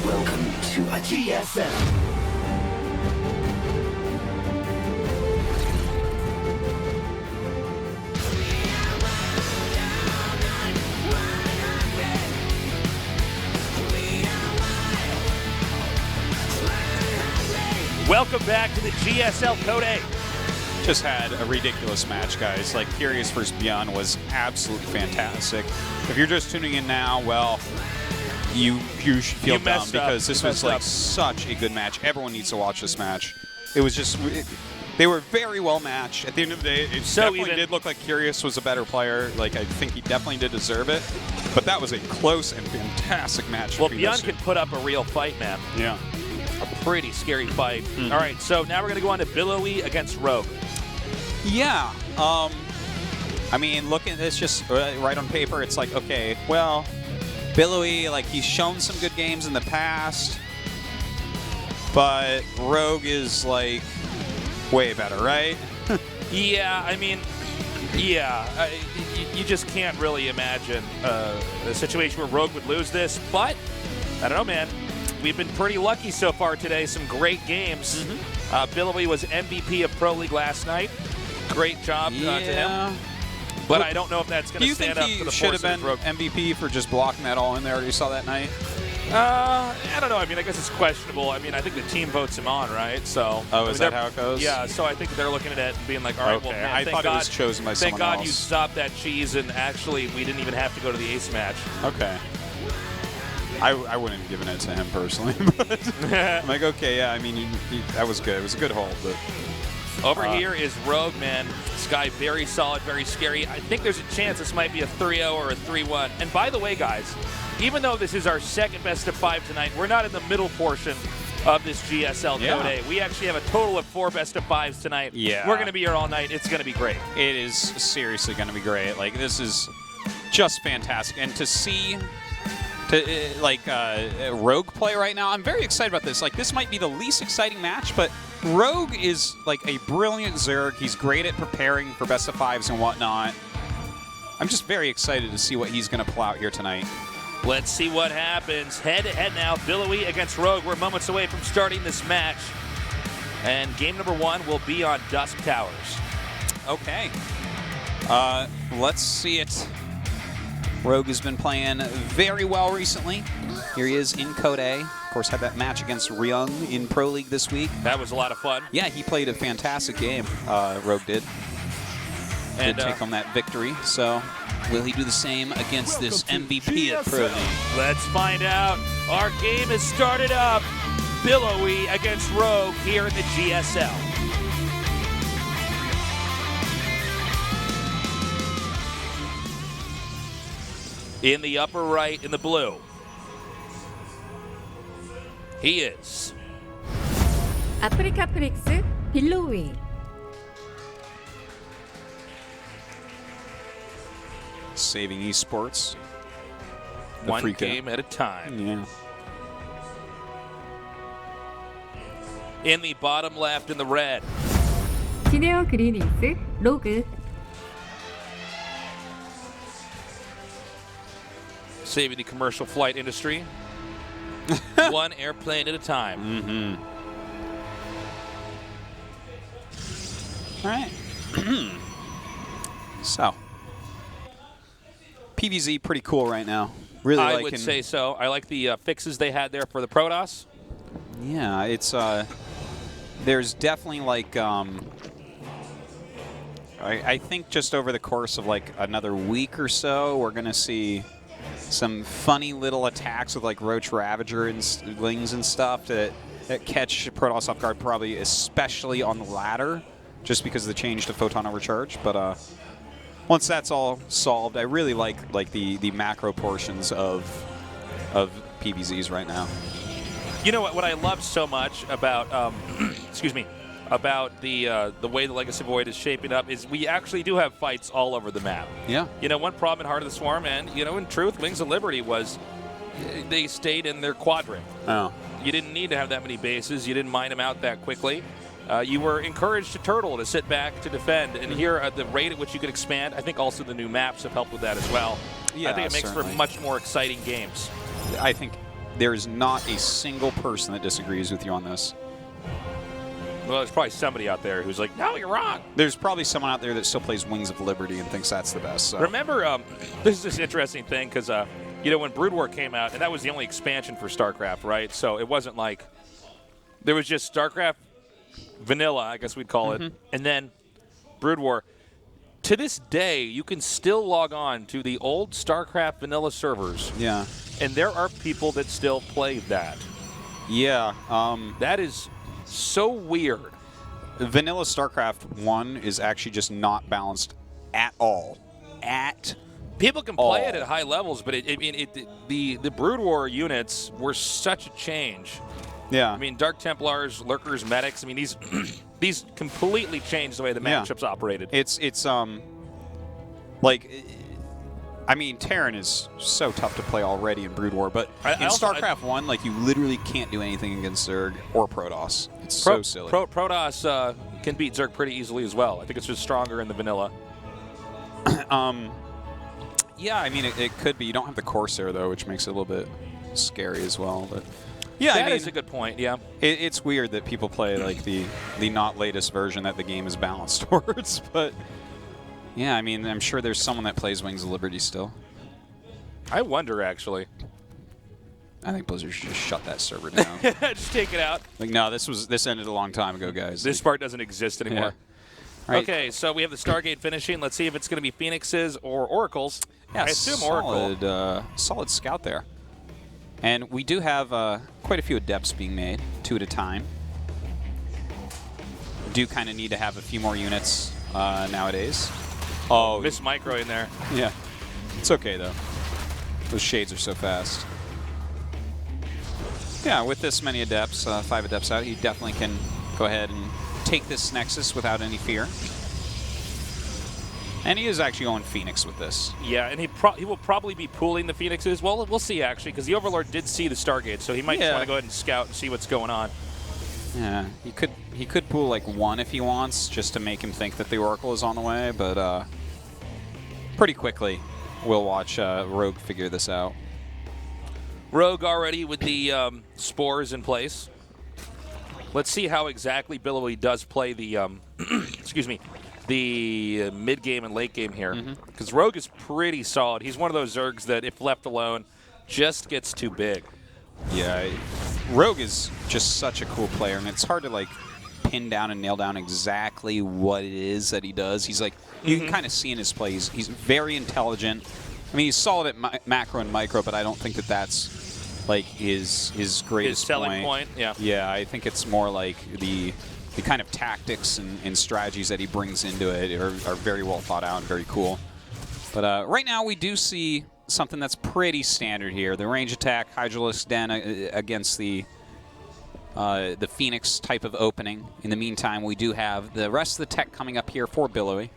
Welcome to a GSL. Welcome back to the GSL CodeA. Just had a ridiculous match, guys. Like, Curious vs. Beyond was absolutely fantastic. If you're just tuning in now, well, you should feel dumb because this was like such a good match. Everyone needs to watch this match. It was just, they were very well matched. At the end of the day, it definitely did look like Curious was a better player. Like, I think he definitely did deserve it. But that was a close and fantastic match. Well, Beyond can put up a real fight, man. Yeah. A pretty scary fight. All right, so now we're going to go on to Billowy against Rogue. Yeah. I mean, looking at this just right on paper, it's like, okay, well, Billowy, like, he's shown some good games in the past, but Rogue is, like, way better, right? Yeah, I mean, yeah, you just can't really imagine a situation where Rogue would lose this, but I don't know, man. We've been pretty lucky so far today. Some great games. Billowy was MVP of Pro League last night. Great job to him. But I don't know if that's going to stand up to the Do you think he should have force been MVP for just blocking that all in there you saw that night? I don't know. I mean, I guess it's questionable. I mean, I think the team votes him on, right? So. Oh, is that how it goes? Yeah. So I think they're looking at it and being like, all right, well, man, I thought it was chosen by someone Thank God else. you stopped that cheese, and actually, we didn't even have to go to the ace match. Okay. I wouldn't have given it to him personally, but I'm like, okay, yeah, I mean, that was good. It was a good hold, but. Over here is Rogue, man. This guy very solid, very scary. I think there's a chance this might be a 3-0 or a 3-1. And by the way, guys, even though this is our second best of 5 tonight, we're not in the middle portion of this GSL CodeA. We actually have a total of 4 best of 5s tonight. Yeah. We're going to be here all night. It's going to be great. It is seriously going to be great. Like, this is just fantastic. And to see Rogue play right now, I'm very excited about this. Like, this might be the least exciting match, but Rogue is like a brilliant Zerg. He's great at preparing for best of 5s and whatnot. I'm just very excited to see what he's going to pull out here tonight. Let's see what happens. Head-to-head now, Billowy against Rogue. We're moments away from starting this match. And game number 1 will be on Dusk Towers. Okay. Let's see it. Rogue has been playing very well recently. Here he is in CodeA. Of course, had that match against Ryung in Pro League this week. That was a lot of fun. Yeah, he played a fantastic game, Rogue did. And take home that victory. So, will he do the same against this MVP at Pro League? Let's find out. Our game has started up. Billowy against Rogue here in the GSL. In the upper right, in the blue, he is 아프리카프릭스 빌로위. Saving esports. One Africa. game at a time. Yeah. In the bottom left, in the red, 시네어 그리니스 로그. saving the commercial flight industry. One airplane at a time. All right. So, PVZ pretty cool right now. Really, I would say so. I like the fixes they had there for the Protoss. Yeah, it's there's definitely like I think just over the course of like another week or so, we're gonna see some funny little attacks with like Roach Ravager and Lings and stuff that catch Protoss off guard, probably especially on the ladder, just because of the change to Photon Overcharge. But once that's all solved, I really like the macro portions of PVZs right now. You know what I love so much about excuse me, about the way the Legacy Void is shaping up is we actually do have fights all over the map. Yeah. You know, one problem in Heart of the Swarm, and you know, in truth, Wings of Liberty was they stayed in their quadrant. Oh. You didn't need to have that many bases. You didn't mine them out that quickly. You were encouraged to turtle, to sit back, to defend. And here, at the rate at which you could expand, I think also the new maps have helped with that as well. Yeah, I think it makes certainly for much more exciting games. I think there is not a single person that disagrees with you on this. Well, there's probably somebody out there who's like, no, you're wrong. There's probably someone out there that still plays Wings of Liberty and thinks that's the best. So. Remember, this is this interesting thing because, you know, when Brood War came out, and that was the only expansion for StarCraft, right? So it wasn't like there was just StarCraft vanilla, I guess we'd call it, and then Brood War. To this day, you can still log on to the old StarCraft vanilla servers. Yeah. And there are people that still play that. Yeah. That is so weird. Vanilla StarCraft 1 is actually just not balanced at all. People can play it at high levels, but the Brood War units were such a change. Yeah. I mean, Dark Templars, Lurkers, Medics, I mean, these completely changed the way the matchups operated. It's Like, I mean, Terran is so tough to play already in Brood War, but in StarCraft 1, like, you literally can't do anything against Zerg or Protoss. It's so silly. Protoss can beat Zerg pretty easily as well. I think it's just stronger in the vanilla. Yeah, I mean, it could be. You don't have the Corsair, though, which makes it a little bit scary as well. But yeah, that I mean, is a good point, yeah. It's weird that people play, like, the not latest version that the game is balanced towards, but yeah, I mean, I'm sure there's someone that plays Wings of Liberty still. I wonder, actually. I think Blizzard should just shut that server down. Just take it out. Like, no, this ended a long time ago, guys. This part doesn't exist anymore. Yeah. Right. Okay, so we have the Stargate finishing. Let's see if it's going to be Phoenixes or Oracles. Yeah, I assume Oracle. Solid scout there. And we do have quite a few Adepts being made, 2 at a time. We do kind of need to have a few more units nowadays. Oh, Miss Micro in there. Yeah. It's okay, though. Those shades are so fast. Yeah, with this many Adepts, 5 Adepts out, he definitely can go ahead and take this Nexus without any fear. And he is actually going Phoenix with this. Yeah, and he will probably be pooling the Phoenixes. Well, we'll see, actually, because the Overlord did see the Stargate, so he might just want to go ahead and scout and see what's going on. Yeah, he could pool like 1 if he wants, just to make him think that the Oracle is on the way, but pretty quickly we'll watch Rogue figure this out. Rogue already with the spores in place. Let's see how exactly Billowy does play the excuse me, the mid game and late game here, because Rogue is pretty solid. He's one of those Zergs that, if left alone, just gets too big. Yeah, Rogue is just such a cool player, and it's hard to like pin down and nail down exactly what it is that he does. He's like, you can kind of see in his play, he's very intelligent. I mean, he's solid at macro and micro, but I don't think that that's like his greatest selling point. Yeah. Yeah, I think it's more like the kind of tactics and strategies that he brings into it are very well thought out and very cool. But right now we do see something that's pretty standard here. The range attack, Hydralisk Den against the Phoenix type of opening. In the meantime, we do have the rest of the tech coming up here for Billowy.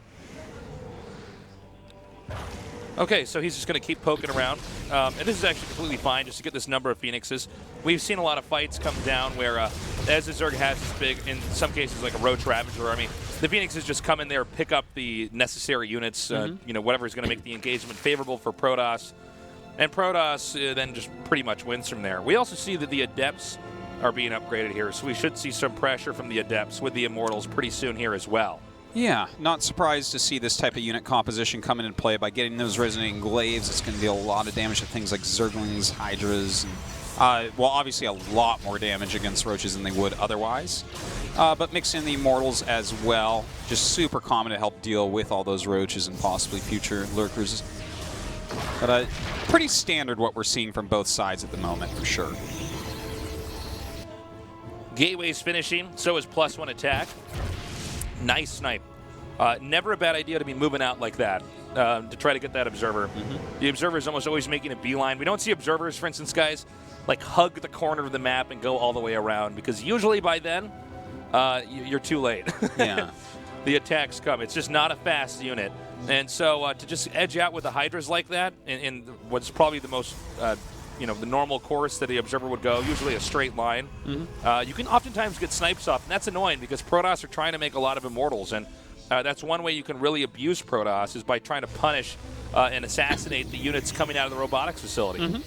Okay, so he's just going to keep poking around. And this is actually completely fine just to get this number of Phoenixes. We've seen a lot of fights come down where, as the Zerg has this big, in some cases like a Roach Ravager army, the Phoenixes just come in there, pick up the necessary units, you know, whatever is going to make the engagement favorable for Protoss. And Protoss then just pretty much wins from there. We also see that the Adepts are being upgraded here, so we should see some pressure from the Adepts with the Immortals pretty soon here as well. Yeah, not surprised to see this type of unit composition come into play. By getting those Resonating Glaives, it's going to deal a lot of damage to things like Zerglings, Hydras, and, well, obviously a lot more damage against Roaches than they would otherwise. But mix in the Immortals as well. Just super common to help deal with all those Roaches and possibly future Lurkers. But pretty standard what we're seeing from both sides at the moment, for sure. Gateway's finishing, so is +1 attack. Nice snipe. Never a bad idea to be moving out like that to try to get that Observer. The Observer is almost always making a beeline. We don't see Observers, for instance, guys, like hug the corner of the map and go all the way around, because usually by then, you're too late. Yeah. The attacks come. It's just not a fast unit. And so to just edge out with the Hydras like that in what's probably the most you know, the normal course that the Observer would go, usually a straight line. You can oftentimes get snipes off, and that's annoying because Protoss are trying to make a lot of Immortals, and that's one way you can really abuse Protoss is by trying to punish and assassinate the units coming out of the robotics facility.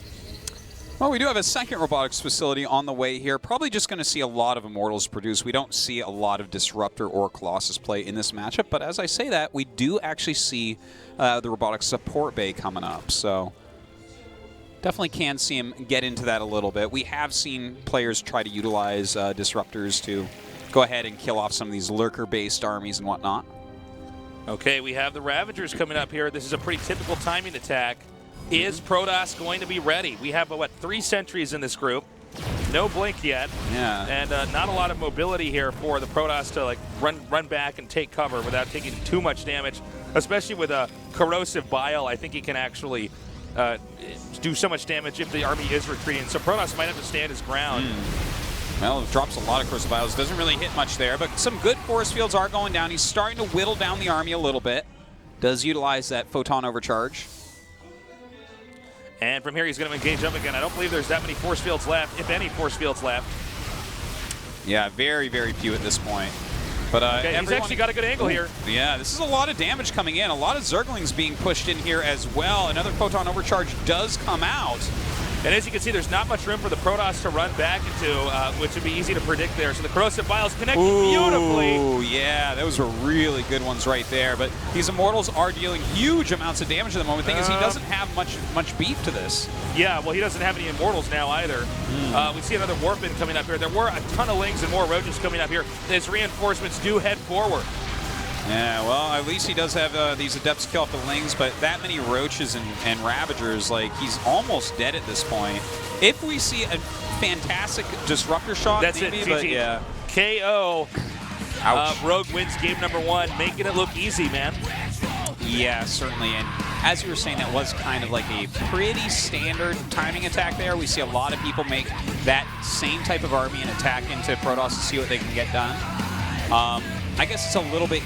Well, we do have a second robotics facility on the way here. Probably just going to see a lot of Immortals produced. We don't see a lot of Disruptor or Colossus play in this matchup, but as I say that, we do actually see the robotics support bay coming up, so definitely can see him get into that a little bit. We have seen players try to utilize Disruptors to go ahead and kill off some of these Lurker-based armies and whatnot. Okay, we have the Ravagers coming up here. This is a pretty typical timing attack. Is Protoss going to be ready? We have, what, 3 sentries in this group. No blink yet. Yeah. And not a lot of mobility here for the Protoss to like run back and take cover without taking too much damage, especially with a Corrosive Bile. I think he can actually do so much damage if the army is retreating. So Protoss might have to stand his ground. Well, it drops a lot of Corrosive Biles. Doesn't really hit much there, but some good force fields are going down. He's starting to whittle down the army a little bit. does utilize that photon overcharge. And from here, he's going to engage up again. I don't believe there's that many force fields left, if any force fields left. Yeah, very, very few at this point. But okay, he's actually got a good angle here. Yeah, this is a lot of damage coming in. A lot of Zerglings being pushed in here as well. Another photon overcharge does come out. And as you can see, there's not much room for the Protoss to run back into, which would be easy to predict there. So the Corrosive Vials connected beautifully. Ooh, yeah, those were really good ones right there. But these Immortals are dealing huge amounts of damage at the moment. The thing is, he doesn't have much beef to this. Yeah, well, he doesn't have any Immortals now either. We see another Warpin coming up here. There were a ton of Lings and more Roaches coming up here. His reinforcements do head forward. Yeah, well, at least he does have these Adepts kill off the Lings, but that many Roaches and Ravagers, like, he's almost dead at this point. If we see a fantastic Disruptor shot, that's maybe, it, but yeah. KO. Rogue wins game number 1, making it look easy, man. Yeah, certainly. And as you were saying, that was kind of like a pretty standard timing attack there. We see a lot of people make that same type of army and attack into Protoss to see what they can get done. I guess it's a little bit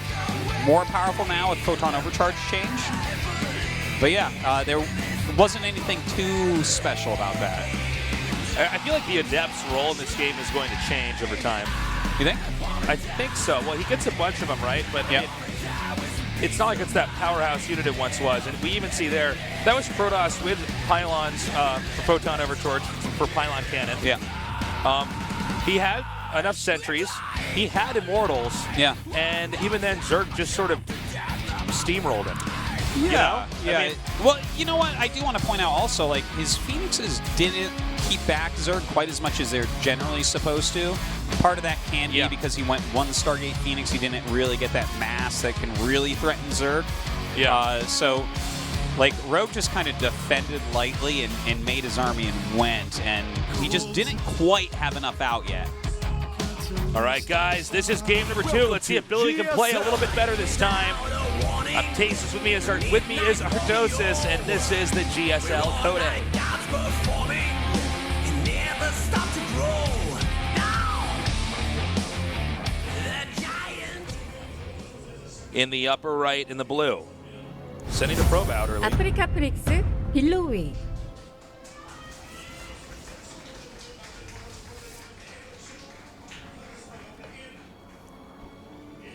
more powerful now with Photon Overcharge change. But yeah, there wasn't anything too special about that. I feel like the Adept's role in this game is going to change over time. You think? I think so. Well, he gets a bunch of them, right? But yeah. It's not like it's that powerhouse unit it once was. And we even see there, that was Protoss with pylons for Photon Overcharge for pylon cannon. Yeah. He had enough sentries. He had Immortals. Yeah. And even then, Zerg just sort of steamrolled him. Yeah. You know? Yeah. I mean, well, you know what? I do want to point out also, like, his Phoenixes didn't keep back Zerg quite as much as they're generally supposed to. Part of that can be because he went one Stargate Phoenix. He didn't really get that mass that can really threaten Zerg. Yeah. So, like, Rogue just kind of defended lightly and made his army and went, and he just didn't quite have enough out yet. All right, guys, this is game number 2. Let's see if Billy can play a little bit better this time. Tastes with me is Artosis, and this is the GSL CodeA. In the upper right, in the blue, sending the probe out early. 아프리카 프릭스 빌로위.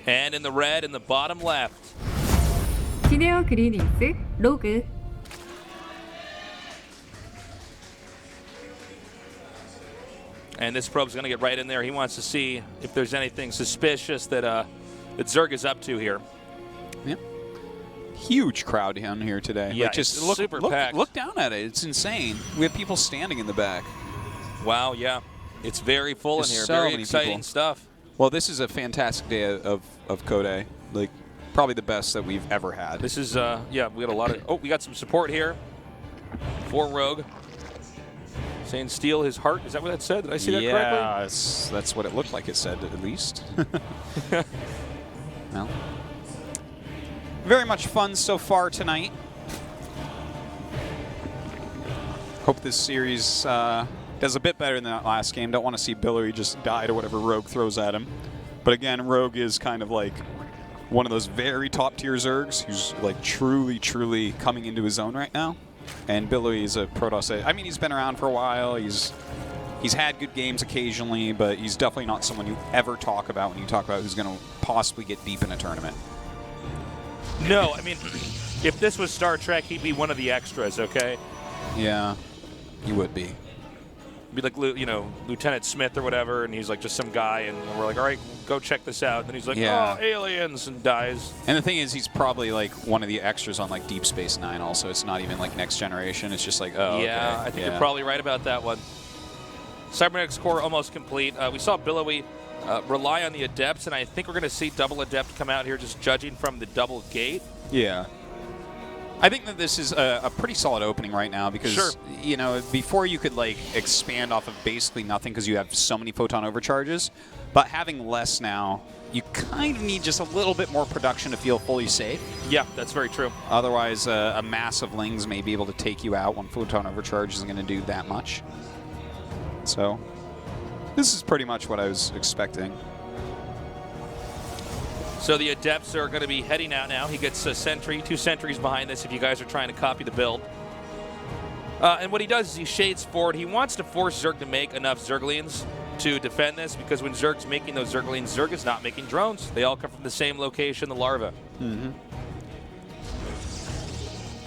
And in the red, in the bottom left. 기네어 그리닉스 로그. And this probe's going to get right in there. He wants to see if there's anything suspicious that that Zerg is up to here. Yeah. Huge crowd down here today. Yeah, like, just look, super packed. Look down at it. It's insane. We have people standing in the back. Wow, yeah. It's very full There's in here. so Very many exciting people. stuff. Well, this is a fantastic day of CodeA. Like, probably the best that we've ever had. This is, yeah, we got a lot of... Oh, we got some support here for Rogue. Saying steal his heart. Is that what that said? Did I see that correctly? Yeah, that's what it looked like it said, at least. Well, very much fun so far tonight. Hope this series does a bit better than that last game. Don't want to see Billowy just die to whatever Rogue throws at him. But again, Rogue is kind of like one of those very top-tier Zergs who's like truly, truly coming into his own right now. And Billowy is a Protoss. I mean, he's been around for a while. He's had good games occasionally, but he's definitely not someone you ever talk about when you talk about who's going to possibly get deep in a tournament. No, I mean, if this was Star Trek, he'd be one of the extras, okay? Yeah, he would be. Be like, you know, Lieutenant Smith or whatever, and he's like just some guy, and we're like, all right, go check this out. And then he's like, Yeah. oh, aliens, and dies. And the thing is, he's probably like one of the extras on like Deep Space Nine also. It's not even like Next Generation. It's just like, oh, yeah, okay. I think you're probably right about that one. Cybernetics core almost complete. We saw Billowy rely on the Adepts, and I think we're going to see double Adept come out here just judging from the double gate. Yeah. I think that this is a pretty solid opening right now because, you know, before you could, like, expand off of basically nothing because you have so many photon overcharges, but having less now, you kind of need just a little bit more production to feel fully safe. Yeah, that's very true. Otherwise, a mass of Lings may be able to take you out when photon overcharge isn't going to do that much. So, this is pretty much what I was expecting. So the Adepts are going to be heading out now. He gets a sentry, 2 sentries behind this if you guys are trying to copy the build. And what he does is he shades forward. He wants to force Zerg to make enough Zerglings to defend this, because when Zerg's making those Zerglings, Zerg is not making drones. They all come from the same location, the larva.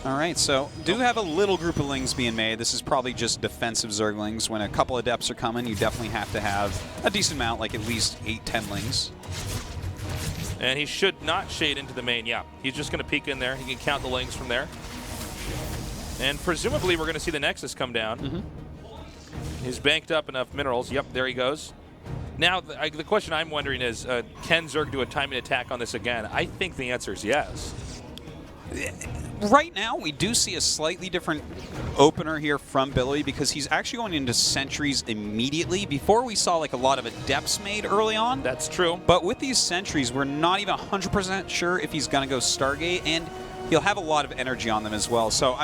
All right, so do have a little group of Lings being made. This is probably just defensive Zerglings. When a couple Adepts are coming, you definitely have to have a decent amount, like at least 8-10 Lings. And he should not shade into the main. Yeah, he's just going to peek in there. He can count the Lings from there. And presumably we're going to see the Nexus come down. He's banked up enough minerals. Yep, there he goes. Now, the question I'm wondering is, can Zerg do a timing attack on this again? I think the answer is yes. Right now, we do see a slightly different opener here from Billy, because he's actually going into sentries immediately. Before, we saw like a lot of Adepts made early on. That's true. But with these sentries, we're not even 100% sure if he's going to go Stargate, and he'll have a lot of energy on them as well. So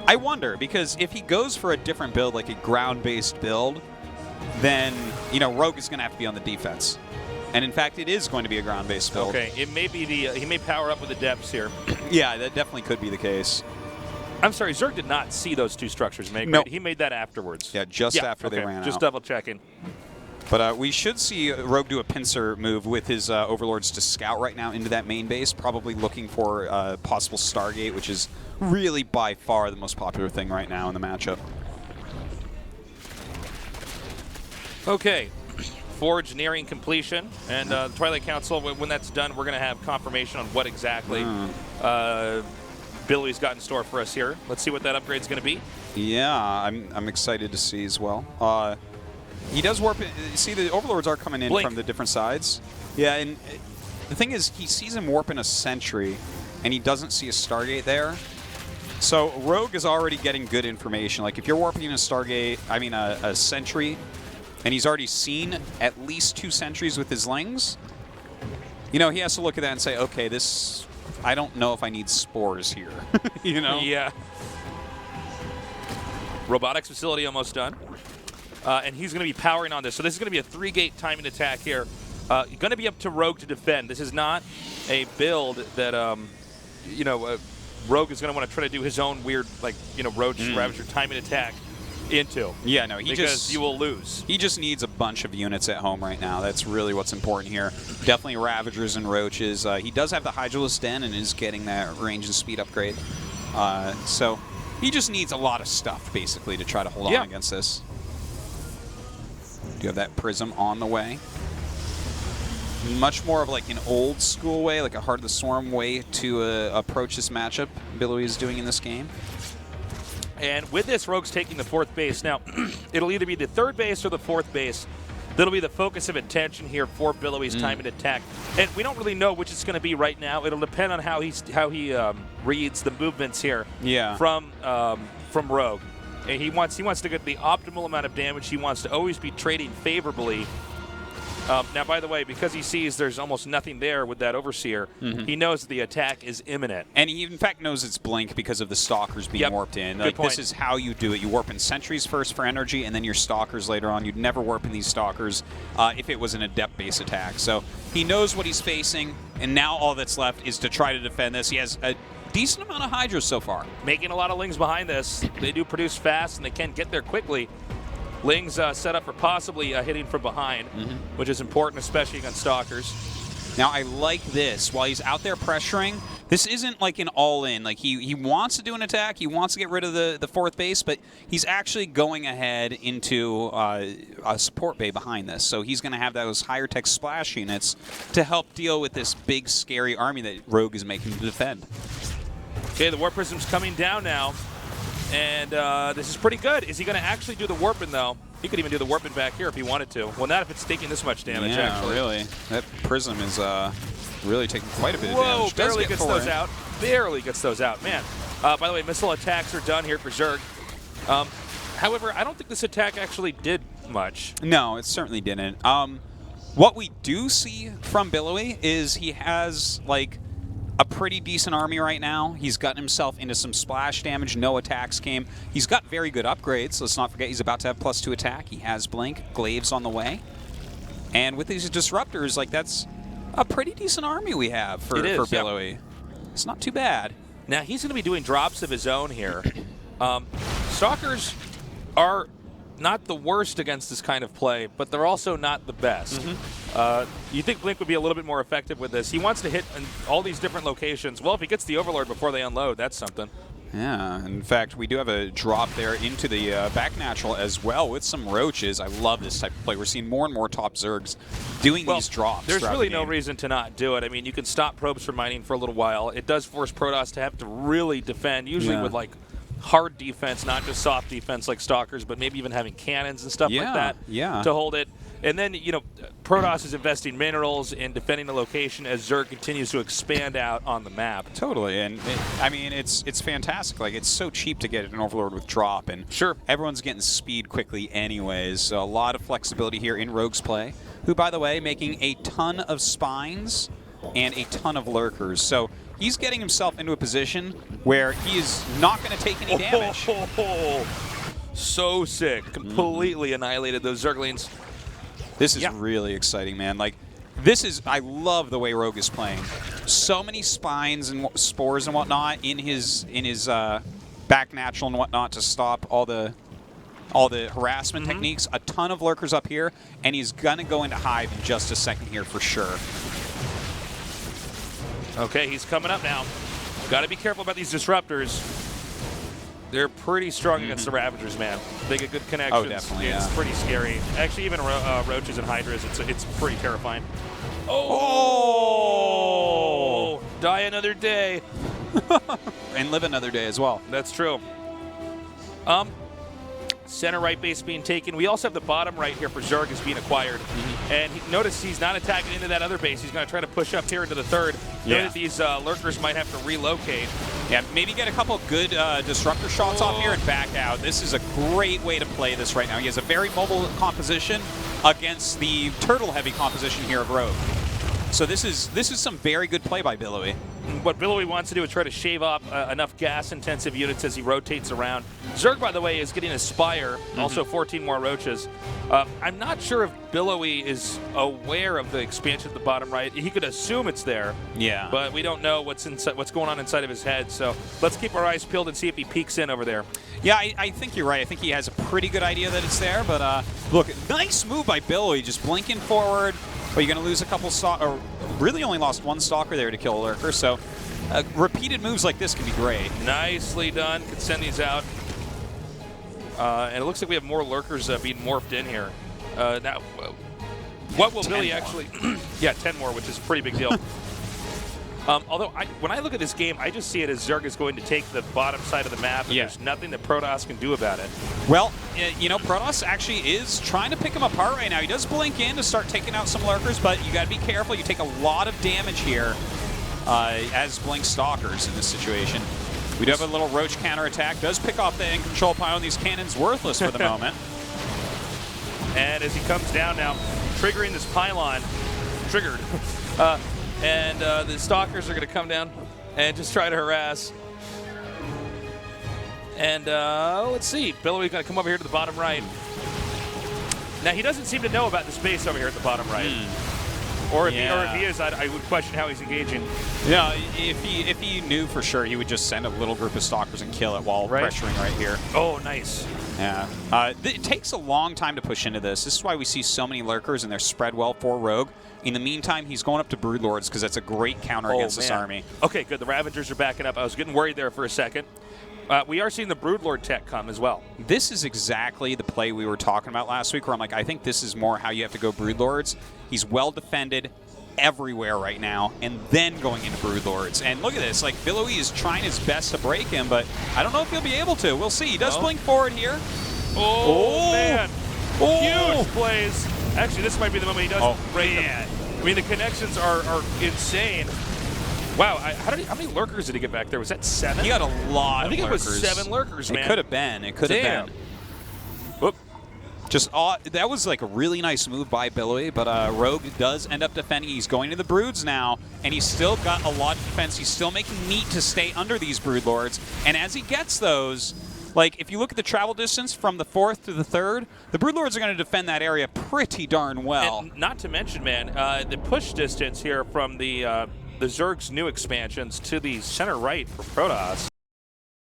I wonder, because if he goes for a different build, like a ground-based build, then, you know, Rogue is going to have to be on the defense. And in fact, it is going to be a ground-based build. Okay, it may be the he may power up with the Adepts here. Yeah, that definitely could be the case. I'm sorry, Zerg did not see those 2 structures make. No. Right? He made that afterwards. Yeah, just after they ran out. Just double checking. But we should see Rogue do a pincer move with his Overlords to scout right now into that main base, probably looking for possible Stargate, which is really by far the most popular thing right now in the matchup. Okay, Forge nearing completion, and the Twilight Council, when that's done, we're going to have confirmation on what exactly Billy's got in store for us here. Let's see what that upgrade's going to be. Yeah, I'm excited to see as well. He does warp in. See, the Overlords are coming in from the different sides. Yeah, and the thing is, he sees him warp in a sentry, and he doesn't see a Stargate there. So Rogue is already getting good information. Like, if you're warping in a Stargate, I mean a sentry, and he's already seen at least 2 sentries with his Lings, you know, he has to look at that and say, okay, this, I don't know if I need spores here, you know? Yeah. Robotics facility almost done. And he's going to be powering on this. So this is going to be a 3-gate timing attack here. Going to be up to Rogue to defend. This is not a build that, you know, Rogue is going to want to try to do his own weird, like, you know, Roach Ravager timing attack into. Yeah, no, because you will lose. He just needs a bunch of units at home right now. That's really what's important here. Definitely Ravagers and Roaches. He does have the Hydralisk Den and is getting that range and speed upgrade. So he just needs a lot of stuff, basically, to try to hold on against this. Do you have that Prism on the way? Much more of like an old school way, like a Heart of the Swarm way to approach this matchup Billy is doing in this game. And with this, Rogue's taking the 4th base. Now, it'll either be the 3rd base or the 4th base. That'll be the focus of attention here for Billowy's timing attack. And we don't really know which it's going to be right now. It'll depend on how he reads the movements here from Rogue. And he wants to get the optimal amount of damage. He wants to always be trading favorably. Now, by the way, because he sees there's almost nothing there with that Overseer, he knows the attack is imminent. And he, in fact, knows it's blink because of the Stalkers being warped in. Like, this is how you do it. You warp in Sentries first for energy, and then your Stalkers later on. You'd never warp in these Stalkers if it was an Adept-based attack. So he knows what he's facing, and now all that's left is to try to defend this. He has a decent amount of Hydras so far. Making a lot of Lings behind this. They do produce fast, and they can get there quickly. Lings set up for possibly hitting from behind, which is important, especially against Stalkers. Now, I like this. While he's out there pressuring, this isn't like an all-in. Like, he wants to do an attack. He wants to get rid of the 4th base, but he's actually going ahead into a support bay behind this. So he's going to have those higher tech splash units to help deal with this big, scary army that Rogue is making to defend. Okay, the Warp Prism's coming down now. And this is pretty good. Is he going to actually do the warping, though? He could even do the warping back here if he wanted to. Well, not if it's taking this much damage, actually. Really. That Prism is really taking quite a bit of Whoa, damage. Barely gets those out. Barely gets those out. Man, by the way, missile attacks are done here for Zerg. However, I don't think this attack actually did much. No, it certainly didn't. What we do see from Billowy is he has, like, a pretty decent army right now. He's gotten himself into some splash damage. No attacks came. He's got very good upgrades. Let's not forget he's about to have +2 attack. He has Blink. Glaives on the way. And with these disruptors, like, that's a pretty decent army we have for Billowy. It's not too bad. Now, he's going to be doing drops of his own here. Stalkers are not the worst against this kind of play, but they're also not the best. You think Blink would be a little bit more effective with this. He wants to hit in all these different locations. Well, if he gets the Overlord before they unload, that's something. Yeah, in fact, we do have a drop there into the back natural as well with some roaches. I love this type of play. We're seeing more and more top Zergs doing these drops. There's really no reason to not do it. I mean, you can stop probes from mining for a little while. It does force Protoss to have to really defend, usually with like hard defense, not just soft defense like Stalkers, but maybe even having cannons and stuff like that to hold it. And then, you know, Protoss is investing minerals in defending the location as Zerg continues to expand out on the map. Totally, and I mean, it's fantastic. Like, it's so cheap to get an Overlord with drop, and everyone's getting speed quickly anyways. So a lot of flexibility here in Rogue's play, who, by the way, making a ton of spines and a ton of lurkers. So he's getting himself into a position where he is not going to take any damage. So sick. Completely annihilated those Zerglings. This is really exciting, man. Like, this is, I love the way Rogue is playing. So many spines and spores and whatnot in his back natural and whatnot to stop all the harassment techniques. A ton of lurkers up here, and he's gonna go into hive in just a second here for sure. Okay, he's coming up now. Got to be careful about these disruptors. They're pretty strong against the Ravagers, man. They get good connections. Oh, definitely, It's pretty scary. Actually, even Roaches and Hydras, it's pretty terrifying. Oh! Die another day. And live another day as well. That's true. Center right base being taken. We also have the bottom right here for Zerg is being acquired. And notice he's not attacking into that other base. He's going to try to push up here into the third. Know that these lurkers might have to relocate. Yeah, maybe get a couple good disruptor shots off here and back out. This is a great way to play this right now. He has a very mobile composition against the turtle-heavy composition here of Rogue. So this is some very good play by Billowy. What Billowy wants to do is try to shave off enough gas-intensive units as he rotates around. Zerg, by the way, is getting a Spire, also 14 more Roaches. I'm not sure if Billowy is aware of the expansion at the bottom right. He could assume it's there, but we don't know what's going on inside of his head. So let's keep our eyes peeled and see if he peeks in over there. Yeah, I think you're right. I think he has a pretty good idea that it's there. But look, nice move by Billowy, just blinking forward. But you're going to lose a couple or really only lost one Stalker there to kill a Lurker. So repeated moves like this can be great. Nicely done. Could send these out. And it looks like we have more Lurkers being morphed in here. Now, what will Billy actually... yeah, 10 more, which is a pretty big deal. Although, when I look at this game, I just see it as Zerg is going to take the bottom side of the map, and there's nothing that Protoss can do about it. Well, you know, Protoss actually is trying to pick him apart right now. He does blink in to start taking out some Lurkers, but you got to be careful. You take a lot of damage here as Blink Stalkers in this situation. We do have a little Roach counterattack. Does pick off the end control pile. These cannons worthless for the moment. And as he comes down now, triggering this pylon, triggered. And the Stalkers are going to come down and just try to harass. And let's see. Billowy's going to come over here to the bottom right. Now, he doesn't seem to know about the space over here at the bottom right. Or if he is, I would question how he's engaging. Yeah, if he knew for sure, he would just send a little group of Stalkers and kill it while pressuring right here. Oh, nice. Yeah. It takes a long time to push into this. This is why we see so many Lurkers, and they're spread well for Rogue. In the meantime, he's going up to Broodlords because that's a great counter against this army. Okay, good. The Ravagers are backing up. I was getting worried there for a second. We are seeing the Broodlord tech come as well. This is exactly the play we were talking about last week, where I'm like, I think this is more how you have to go Broodlords. He's well defended everywhere right now, and then going into Broodlords. And look at this, like, Billowy is trying his best to break him, but I don't know if he'll be able to. We'll see. He does blink forward here. Oh, man. Huge plays. Actually, this might be the moment he does break them. I mean, the connections are insane. Wow, how many Lurkers did he get back there? Was that 7? He got a lot of Lurkers. I think it was 7 Lurkers, man. It could have been. It could have been. Whoop. Just that was like a really nice move by Billowy, but Rogue does end up defending. He's going to the Broods now, and he's still got a lot of defense. He's still making meat to stay under these Broodlords, and as he gets those, Like, if you look at the travel distance from the 4th to the 3rd, the Broodlords are going to defend that area pretty darn well. And not to mention, man, the push distance here from the Zerg's new expansions to the center right for Protoss.